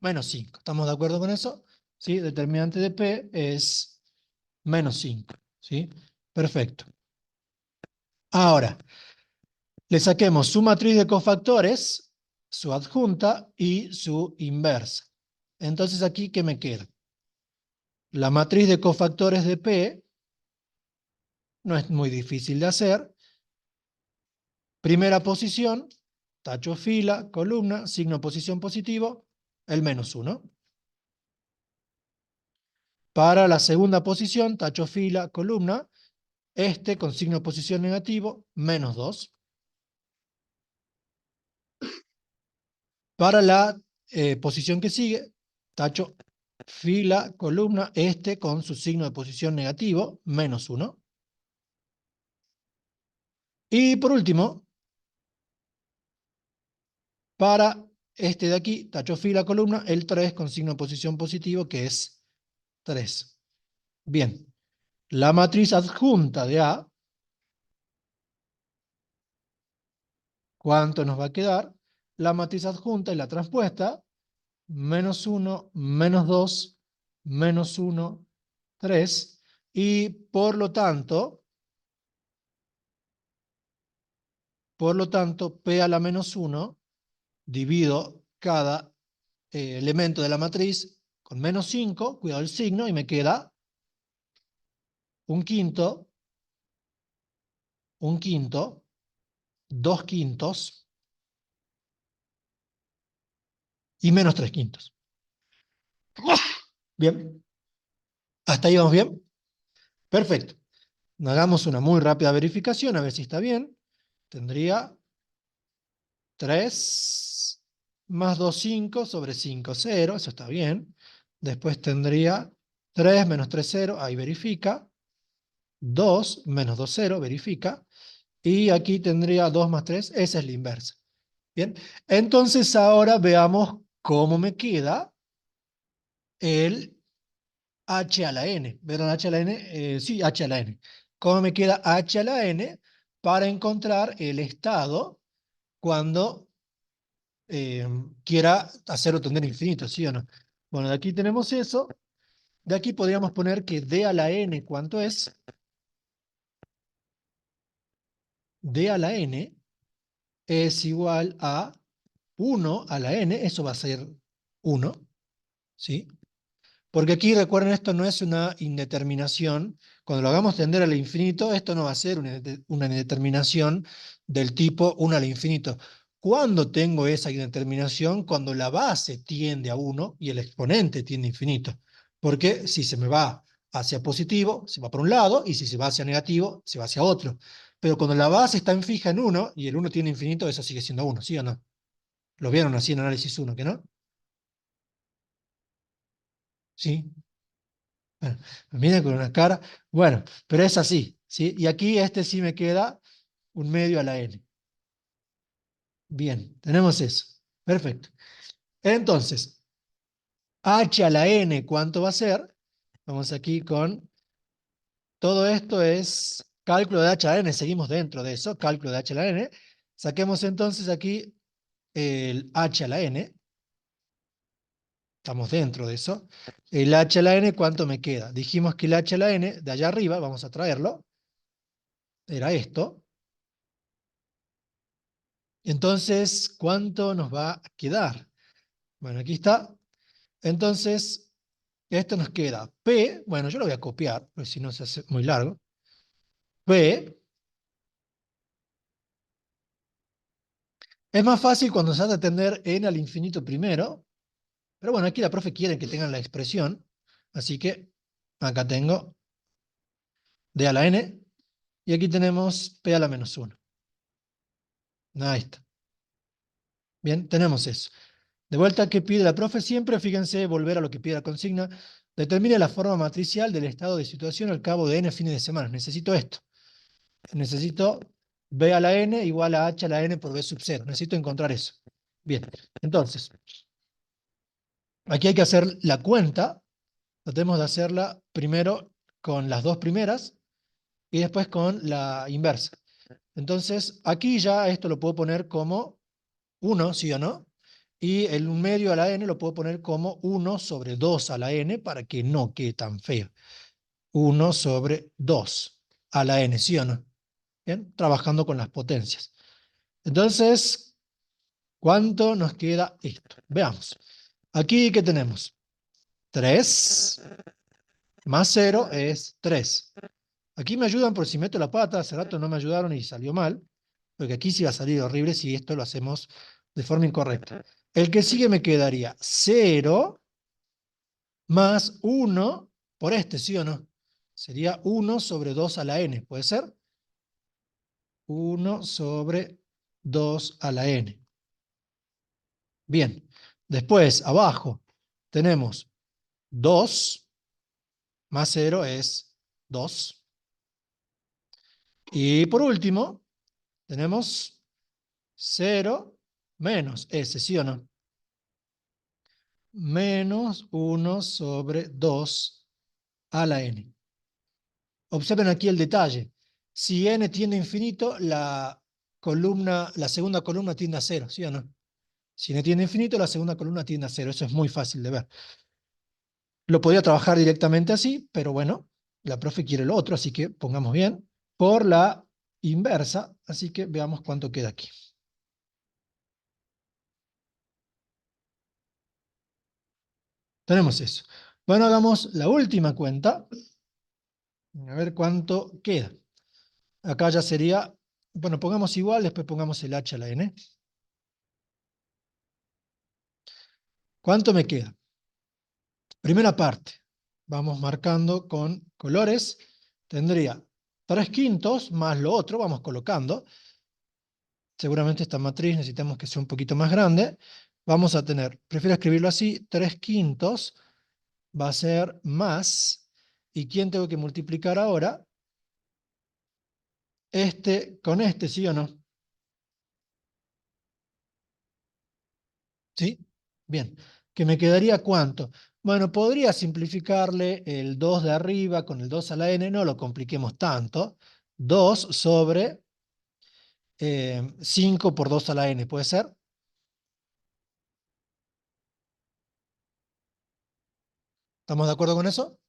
menos 5. ¿Estamos de acuerdo con eso? ¿Sí? Determinante de P es menos 5. ¿Sí? Perfecto. Ahora, le saquemos su matriz de cofactores, su adjunta y su inversa. Entonces aquí, ¿qué me queda? La matriz de cofactores de P no es muy difícil de hacer. Primera posición, tacho fila, columna, signo posición positivo, el menos 1. Para la segunda posición, tacho fila, columna, este con signo posición negativo, menos 2. Para la posición que sigue, tacho fila, columna, este con su signo de posición negativo, menos 1. Y por último, para este de aquí, tacho fila, columna, el 3 con signo de posición positivo, que es 3. Bien, la matriz adjunta de A, ¿cuánto nos va a quedar? La matriz adjunta y la transpuesta, menos 1, menos 2, menos 1, 3, y por lo tanto, P a la menos 1, divido cada elemento de la matriz con menos 5, cuidado el signo, y me queda un quinto, un quinto, 2 quintos y menos 3 quintos. Bien, ¿hasta ahí vamos bien? Perfecto. Hagamos una muy rápida verificación, a ver si está bien. Tendría 3 más 2, 5 sobre 5, 0, eso está bien. Después tendría 3 menos 3, 0, ahí verifica. 2 menos 2, 0, verifica. Y aquí tendría 2 más 3, esa es la inversa. Bien, entonces ahora veamos cómo me queda el h a la n. ¿Vieron h a la n? Sí, h a la n. ¿Cómo me queda h a la n para encontrar el estado cuando quiera hacerlo tender a infinito, ¿sí o no? Bueno, de aquí tenemos eso. De aquí podríamos poner que d a la n, ¿cuánto es? D a la n es igual a 1 a la n, eso va a ser 1, ¿sí? Porque aquí, recuerden, esto no es una indeterminación. Cuando lo hagamos tender al infinito, esto no va a ser una indeterminación del tipo 1 al infinito. ¿Cuándo tengo esa indeterminación? Cuando la base tiende a 1 y el exponente tiende a infinito. Porque si se me va hacia positivo, se va por un lado, y si se va hacia negativo, se va hacia otro. Pero cuando la base está fija en 1 y el 1 tiene infinito, eso sigue siendo 1, ¿sí o no? ¿Lo vieron así en análisis 1, que no? ¿Sí? Bueno, me miran con una cara. Bueno, pero es así, ¿sí? Y aquí este sí me queda un medio a la n. Bien, tenemos eso. Perfecto. Entonces, h a la n, ¿cuánto va a ser? Vamos aquí con... Todo esto es cálculo de h a la n. Seguimos dentro de eso, cálculo de h a la n. Saquemos entonces aquí el h a la n. estamos dentro de eso. El h a la n, ¿cuánto me queda? Dijimos que el h a la n, de allá arriba, vamos a traerlo, era esto. Entonces, ¿cuánto nos va a quedar? Bueno, aquí está. Entonces, esto nos queda P, bueno, yo lo voy a copiar, porque si no se hace muy largo. P, es más fácil cuando se hace atender n al infinito primero, pero bueno, aquí la profe quiere que tengan la expresión, así que acá tengo d a la n, y aquí tenemos p a la menos 1. Ahí está. Bien, tenemos eso. De vuelta, ¿qué pide la profe? Siempre, fíjense, volver a lo que pide la consigna. Determine la forma matricial del estado de situación al cabo de n fines de semana. Necesito esto. Necesito b a la n igual a h a la n por b sub 0. Necesito encontrar eso. Bien, entonces, aquí hay que hacer la cuenta. Tratemos de hacerla primero con las dos primeras y después con la inversa. Entonces, aquí ya esto lo puedo poner como 1, ¿sí o no? Y el medio a la n lo puedo poner como 1 sobre 2 a la n para que no quede tan feo. 1 sobre 2 a la n, ¿sí o no? Bien, trabajando con las potencias. Entonces, ¿cuánto nos queda esto? Veamos. Aquí, ¿qué tenemos? 3 más 0 es 3. Aquí me ayudan por si meto la pata, hace rato no me ayudaron y salió mal, porque aquí sí va a salir horrible si esto lo hacemos de forma incorrecta. El que sigue me quedaría 0 más 1 por este, ¿sí o no? Sería 1 sobre 2 a la n, ¿puede ser? 1 sobre 2 a la n. Bien, después abajo tenemos 2 más 0 es 2. Y por último, tenemos 0 menos s, ¿sí o no? Menos 1 sobre 2 a la n. Observen aquí el detalle. Si n tiende a infinito, la segunda columna tiende a 0, ¿sí o no? Si n tiende a infinito, la segunda columna tiende a 0. Eso es muy fácil de ver. Lo podía trabajar directamente así, pero bueno, la profe quiere lo otro, así que pongamos bien. Por la inversa, así que veamos cuánto queda aquí. Tenemos eso. Bueno, hagamos la última cuenta. A ver cuánto queda. Acá ya sería, bueno, pongamos igual, después pongamos el h a la n. ¿Cuánto me queda? Primera parte. Vamos marcando con colores. Tendría 3 quintos más lo otro, vamos colocando. Seguramente esta matriz necesitamos que sea un poquito más grande. Vamos a tener, prefiero escribirlo así, 3 quintos va a ser más. ¿Y quién tengo que multiplicar ahora? Este con este, ¿sí o no? ¿Sí? Bien. ¿Que me quedaría cuánto? Bueno, podría simplificarle el 2 de arriba con el 2 a la n, no lo compliquemos tanto. 2 sobre 5 por 2 a la n, ¿puede ser? ¿Estamos de acuerdo con eso?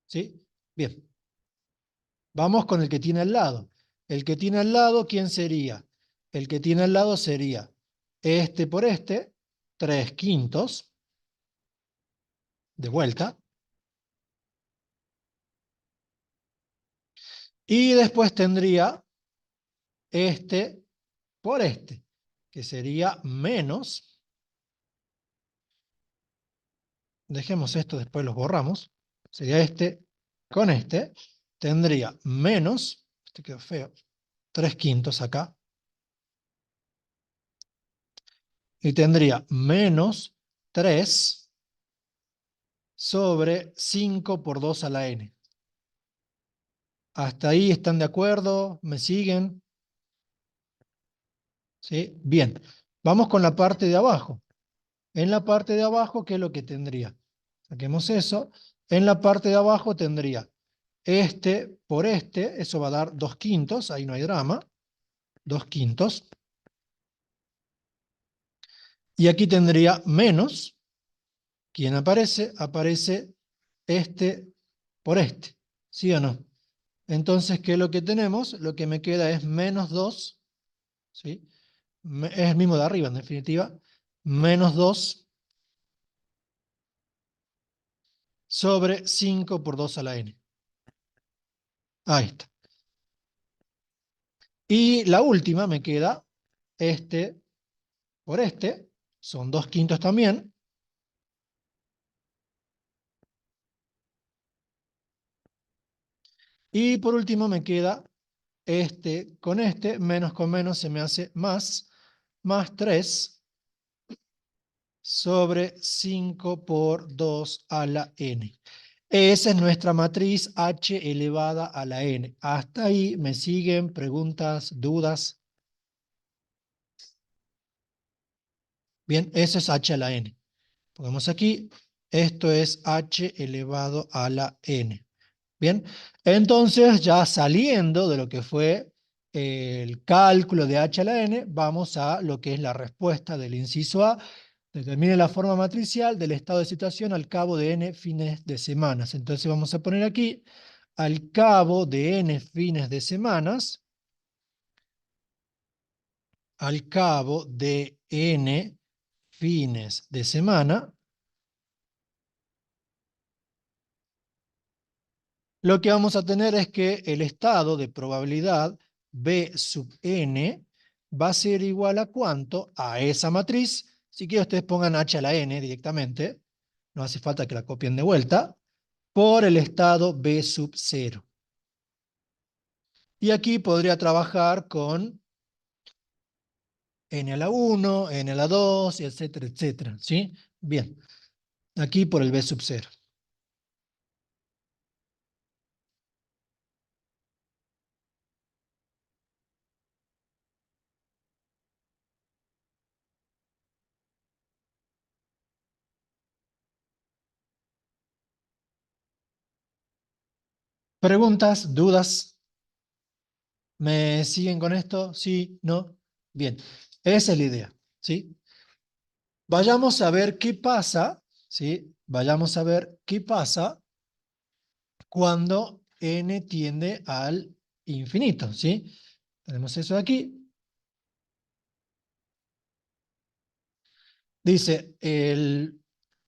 ¿Sí? Bien. Vamos con el que tiene al lado. El que tiene al lado, ¿quién sería? El que tiene al lado sería este por este, 3 quintos, de vuelta. Y después tendría este por este, que sería menos, dejemos esto, después los borramos, sería este con este, tendría menos, este quedó feo, 3 quintos acá, y tendría menos 3 sobre 5 por 2 a la n. ¿Hasta ahí están de acuerdo? ¿Me siguen? ¿Sí? Bien. Vamos con la parte de abajo. En la parte de abajo, ¿qué es lo que tendría? Saquemos eso. En la parte de abajo tendría este por este, eso va a dar 2 quintos, ahí no hay drama, 2 quintos. Y aquí tendría menos, ¿quién aparece? Aparece este por este, ¿sí o no? Entonces, ¿qué es lo que tenemos? Lo que me queda es menos 2, ¿sí? Es el mismo de arriba, en definitiva. Menos 2 sobre 5 por 2 a la n. Ahí está. Y la última me queda este por este, son 2 quintos también. Y por último me queda este menos con menos se me hace más 3 sobre 5 por 2 a la n. Esa es nuestra matriz h elevada a la n. Hasta ahí me siguen preguntas, dudas. Bien, eso es h a la n. Pongamos aquí, esto es h elevado a la n. Bien, entonces ya saliendo de lo que fue el cálculo de h a la n, vamos a lo que es la respuesta del inciso A. Determine la forma matricial del estado de situación al cabo de n fines de semanas. Entonces vamos a poner aquí, al cabo de n fines de semanas, al cabo de n fines de semana, lo que vamos a tener es que el estado de probabilidad B sub n va a ser igual a ¿cuánto? A esa matriz. Si quieren ustedes pongan h a la n directamente, no hace falta que la copien de vuelta, por el estado B sub 0. Y aquí podría trabajar con n a la 1, n a la 2, etcétera, etcétera. ¿Sí? Bien, aquí por el B sub 0. ¿Preguntas? ¿Dudas? ¿Me siguen con esto? ¿Sí? ¿No? Bien, esa es la idea. ¿Sí? Vayamos a ver qué pasa, ¿sí? Vayamos a ver qué pasa cuando n tiende al infinito, ¿sí? Tenemos eso de aquí. Dice,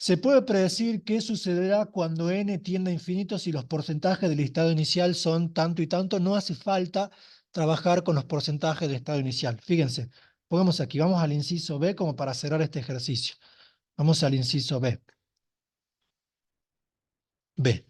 se puede predecir qué sucederá cuando n tiende a infinito si los porcentajes del estado inicial son tanto y tanto. No hace falta trabajar con los porcentajes del estado inicial. Fíjense, pongamos aquí, vamos al inciso B como para cerrar este ejercicio. Vamos al inciso B. B.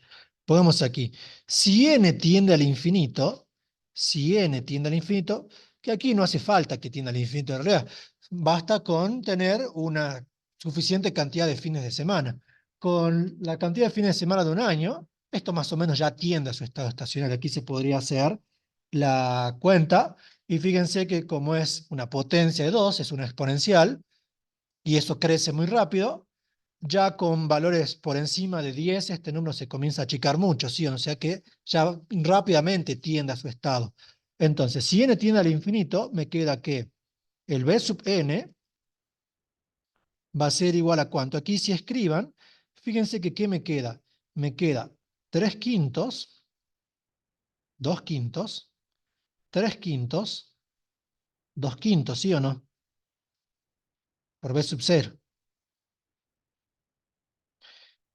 Pongamos aquí, si n tiende al infinito, si n tiende al infinito, que aquí no hace falta que tienda al infinito en realidad, basta con tener una suficiente cantidad de fines de semana. Con la cantidad de fines de semana de un año, esto más o menos ya tiende a su estado estacionario. Aquí se podría hacer la cuenta, y fíjense que como es una potencia de 2, es una exponencial, y eso crece muy rápido, ya con valores por encima de 10, este número se comienza a achicar mucho, ¿sí? O sea que ya rápidamente tiende a su estado. Entonces, si n tiende al infinito, me queda que el b sub n va a ser igual a ¿cuánto? Aquí si escriban, fíjense que ¿qué me queda? Me queda 3 quintos, 2 quintos, 3 quintos, 2 quintos, ¿sí o no? Por b sub 0.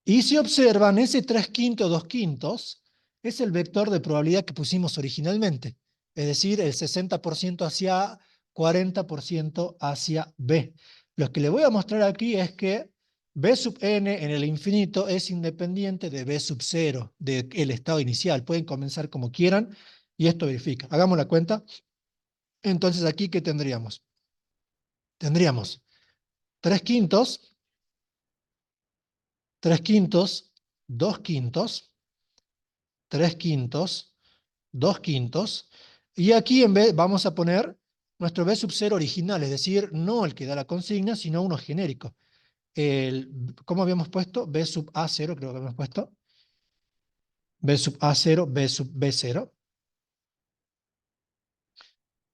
Y si observan, ese 3 quintos, 2 quintos, es el vector de probabilidad que pusimos originalmente. Es decir, el 60% hacia A, 40% hacia B. Lo que le voy a mostrar aquí es que B sub n en el infinito es independiente de B sub 0, del estado inicial. Pueden comenzar como quieran y esto verifica. Hagamos la cuenta. Entonces, aquí, ¿qué tendríamos? Tendríamos 3 quintos, 3 quintos, 2 quintos, 3 quintos, 2 quintos, y aquí en vez vamos a poner nuestro B sub 0 original, es decir, no el que da la consigna, sino uno genérico. ¿Cómo habíamos puesto? B sub A0, creo que habíamos puesto. B sub A0, B sub B0.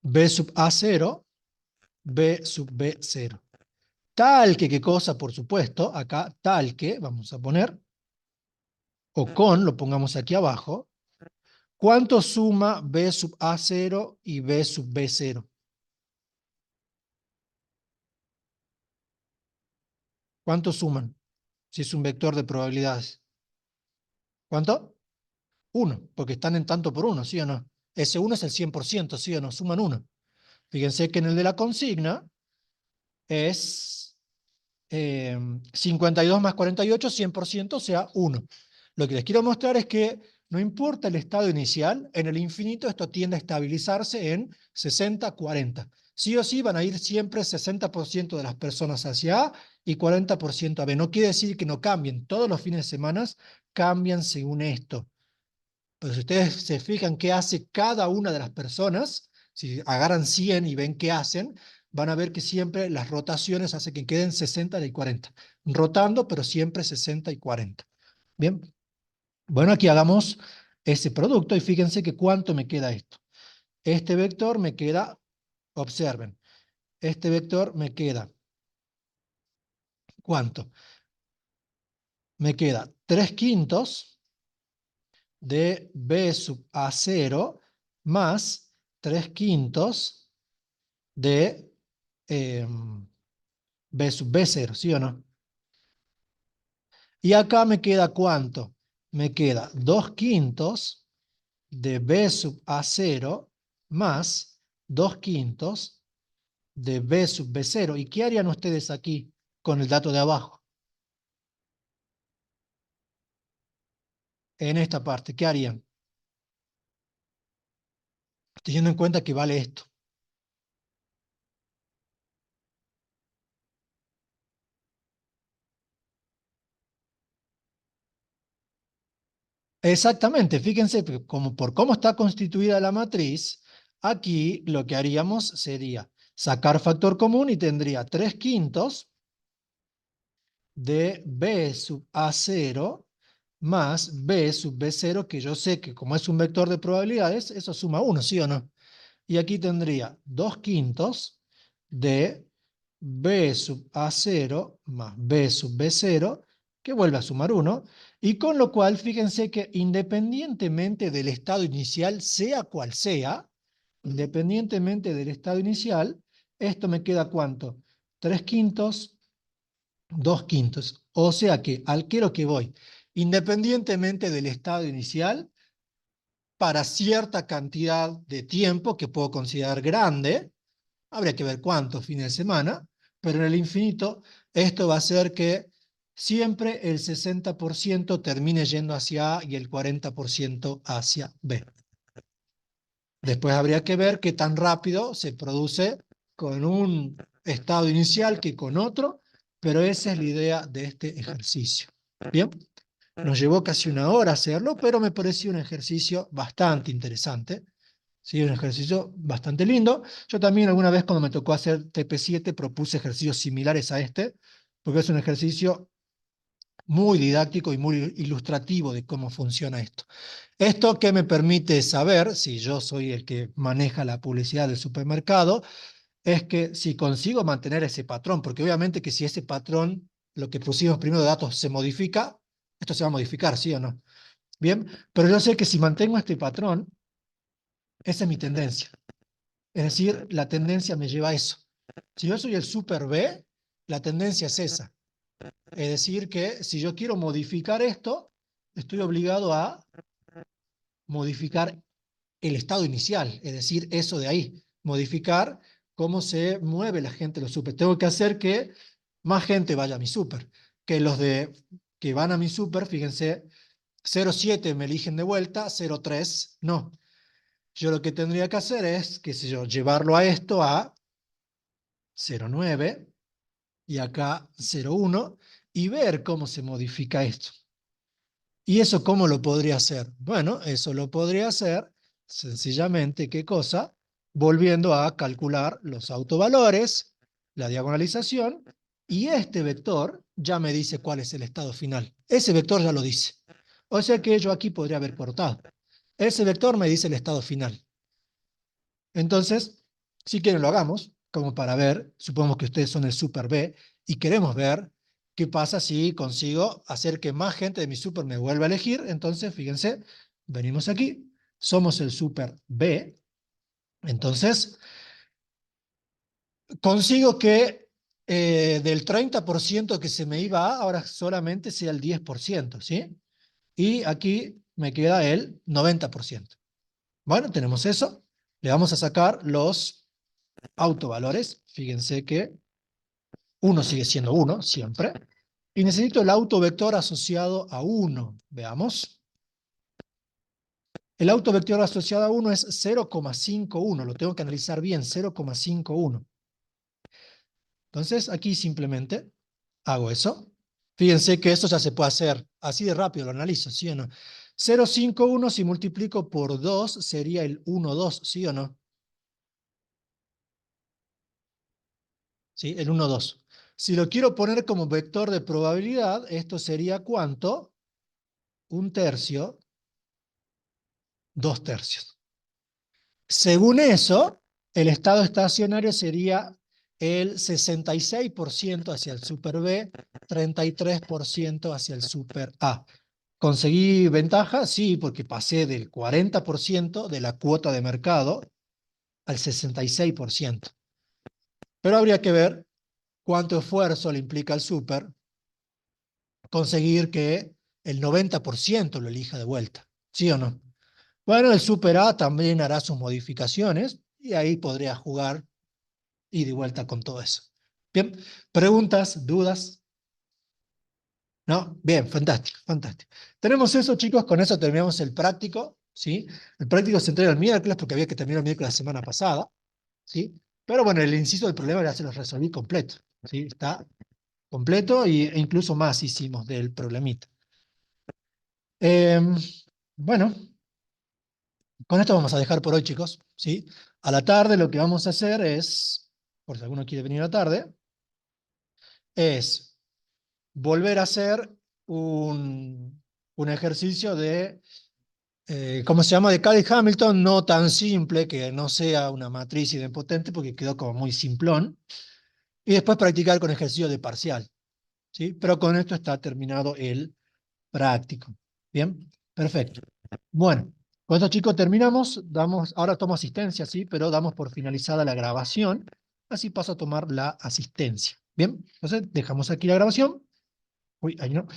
B sub A0, B sub B0. tal que, ¿qué cosa? Por supuesto, acá tal que, vamos a poner, o con, lo pongamos aquí abajo. ¿Cuánto suma B sub A0 y B sub B0? ¿Cuánto suman? Si es un vector de probabilidades. ¿Cuánto? Uno, porque están en tanto por uno, ¿sí o no? Ese uno es el 100%, ¿sí o no? Suman uno. Fíjense que en el de la consigna es 52 más 48, 100%, o sea, uno. Lo que les quiero mostrar es que no importa el estado inicial, en el infinito esto tiende a estabilizarse en 60-40. Sí o sí van a ir siempre 60% de las personas hacia A y 40% a B. No quiere decir que no cambien. Todos los fines de semana cambian según esto. Pero si ustedes se fijan qué hace cada una de las personas, si agarran 100 y ven qué hacen, van a ver que siempre las rotaciones hacen que queden 60 y 40. Rotando, pero siempre 60 y 40. Bien, bueno, aquí hagamos ese producto y fíjense que cuánto me queda esto. Este vector me queda, observen, este vector me queda, ¿cuánto? Me queda 3 quintos de B sub A0 más 3 quintos de B sub B0, ¿sí o no? Y acá me queda ¿cuánto? Me queda 2 quintos de B sub A0 más 2 quintos de B sub B0. ¿Y qué harían ustedes aquí con el dato de abajo? En esta parte, ¿qué harían? Teniendo en cuenta que vale esto. Exactamente, fíjense, como por cómo está constituida la matriz, aquí lo que haríamos sería sacar factor común y tendría 3 quintos de B sub A0 más B sub B0, que yo sé que como es un vector de probabilidades, eso suma 1, ¿sí o no? Y aquí tendría 2 quintos de B sub A0 más B sub B0, que vuelve a sumar 1, y con lo cual, fíjense que independientemente del estado inicial, sea cual sea, independientemente del estado inicial, esto me queda ¿cuánto? 3 quintos, 2 quintos. O sea que, al que lo que voy, independientemente del estado inicial, para cierta cantidad de tiempo que puedo considerar grande, habría que ver cuántos fines de semana, pero en el infinito esto va a hacer que siempre el 60% termine yendo hacia A y el 40% hacia B. Después habría que ver qué tan rápido se produce con un estado inicial que con otro, pero esa es la idea de este ejercicio. Bien, nos llevó casi una hora hacerlo, pero me pareció un ejercicio bastante interesante. Sí, un ejercicio bastante lindo. Yo también alguna vez cuando me tocó hacer TP7 propuse ejercicios similares a este, porque es un ejercicio muy didáctico y muy ilustrativo de cómo funciona esto. Esto que me permite saber, si yo soy el que maneja la publicidad del supermercado, es que si consigo mantener ese patrón, porque obviamente que si ese patrón, lo que pusimos primero de datos, se modifica, esto se va a modificar, ¿sí o no? Bien, pero yo sé que si mantengo este patrón, esa es mi tendencia. Es decir, la tendencia me lleva a eso. Si yo soy el super B, la tendencia es esa. Es decir, que si yo quiero modificar esto, estoy obligado a modificar el estado inicial, es decir, eso de ahí, modificar cómo se mueve la gente a los super. Tengo que hacer que más gente vaya a mi super, que los de que van a mi super, fíjense, 0,7 me eligen de vuelta, 0,3 no. Yo lo que tendría que hacer es, qué sé yo, llevarlo a esto a 0,9 y acá 0,1 y ver cómo se modifica esto. ¿Y eso cómo lo podría hacer? Bueno, eso lo podría hacer sencillamente, ¿qué cosa? Volviendo a calcular los autovalores, la diagonalización, y este vector ya me dice cuál es el estado final. Ese vector ya lo dice. O sea que yo aquí podría haber cortado. Ese vector me dice el estado final. Entonces, si quieren lo hagamos, como para ver, supongamos que ustedes son el super B, y queremos ver qué pasa si consigo hacer que más gente de mi super me vuelva a elegir. Entonces, fíjense, venimos aquí, somos el super B, entonces consigo que del 30% que se me iba a, ahora solamente sea el 10%, ¿sí? Y aquí me queda el 90%. Bueno, tenemos eso. Le vamos a sacar los autovalores. Fíjense que 1 sigue siendo 1 siempre. Y necesito el autovector asociado a 1. Veamos. El autovector asociado a 1 es 0,51. Lo tengo que analizar bien, 0,51. Entonces, aquí simplemente hago eso. Fíjense que esto ya se puede hacer así de rápido, lo analizo, ¿sí o no? 0,51 si multiplico por 2 sería el 1,2, ¿sí o no? ¿Sí? El 1,2. Si lo quiero poner como vector de probabilidad, esto sería ¿cuánto? 1/3, 2/3. Según eso, el estado estacionario sería el 66% hacia el super B, 33% hacia el super A. ¿Conseguí ventaja? Sí, porque pasé del 40% de la cuota de mercado al 66%. Pero habría que ver cuánto esfuerzo le implica al super conseguir que el 90% lo elija de vuelta. ¿Sí o no? Bueno, el super A también hará sus modificaciones y ahí podría jugar ida y vuelta con todo eso. Bien, preguntas, dudas. ¿No? Bien, fantástico, fantástico. Tenemos eso, chicos, con eso terminamos el práctico, ¿sí? El práctico se entrega el miércoles porque había que terminar el miércoles la semana pasada, ¿sí? Pero bueno, el inciso del problema ya se lo resolví completo, ¿sí? Está completo e incluso más hicimos del problemita. Em, bueno, con esto vamos a dejar por hoy, chicos, ¿sí? A la tarde lo que vamos a hacer es, por si alguno quiere venir a la tarde, es volver a hacer un ejercicio de, ¿cómo se llama? De Cady Hamilton, no tan simple, que no sea una matriz idempotente, porque quedó como muy simplón. Y después practicar con ejercicio de parcial, ¿sí? Pero con esto está terminado el práctico. ¿Bien? Perfecto. Bueno, con esto, chicos, terminamos. Ahora tomo asistencia, ¿sí? Pero damos por finalizada la grabación. Así paso a tomar la asistencia. ¿Bien? Entonces, dejamos aquí la grabación. Uy, ahí no.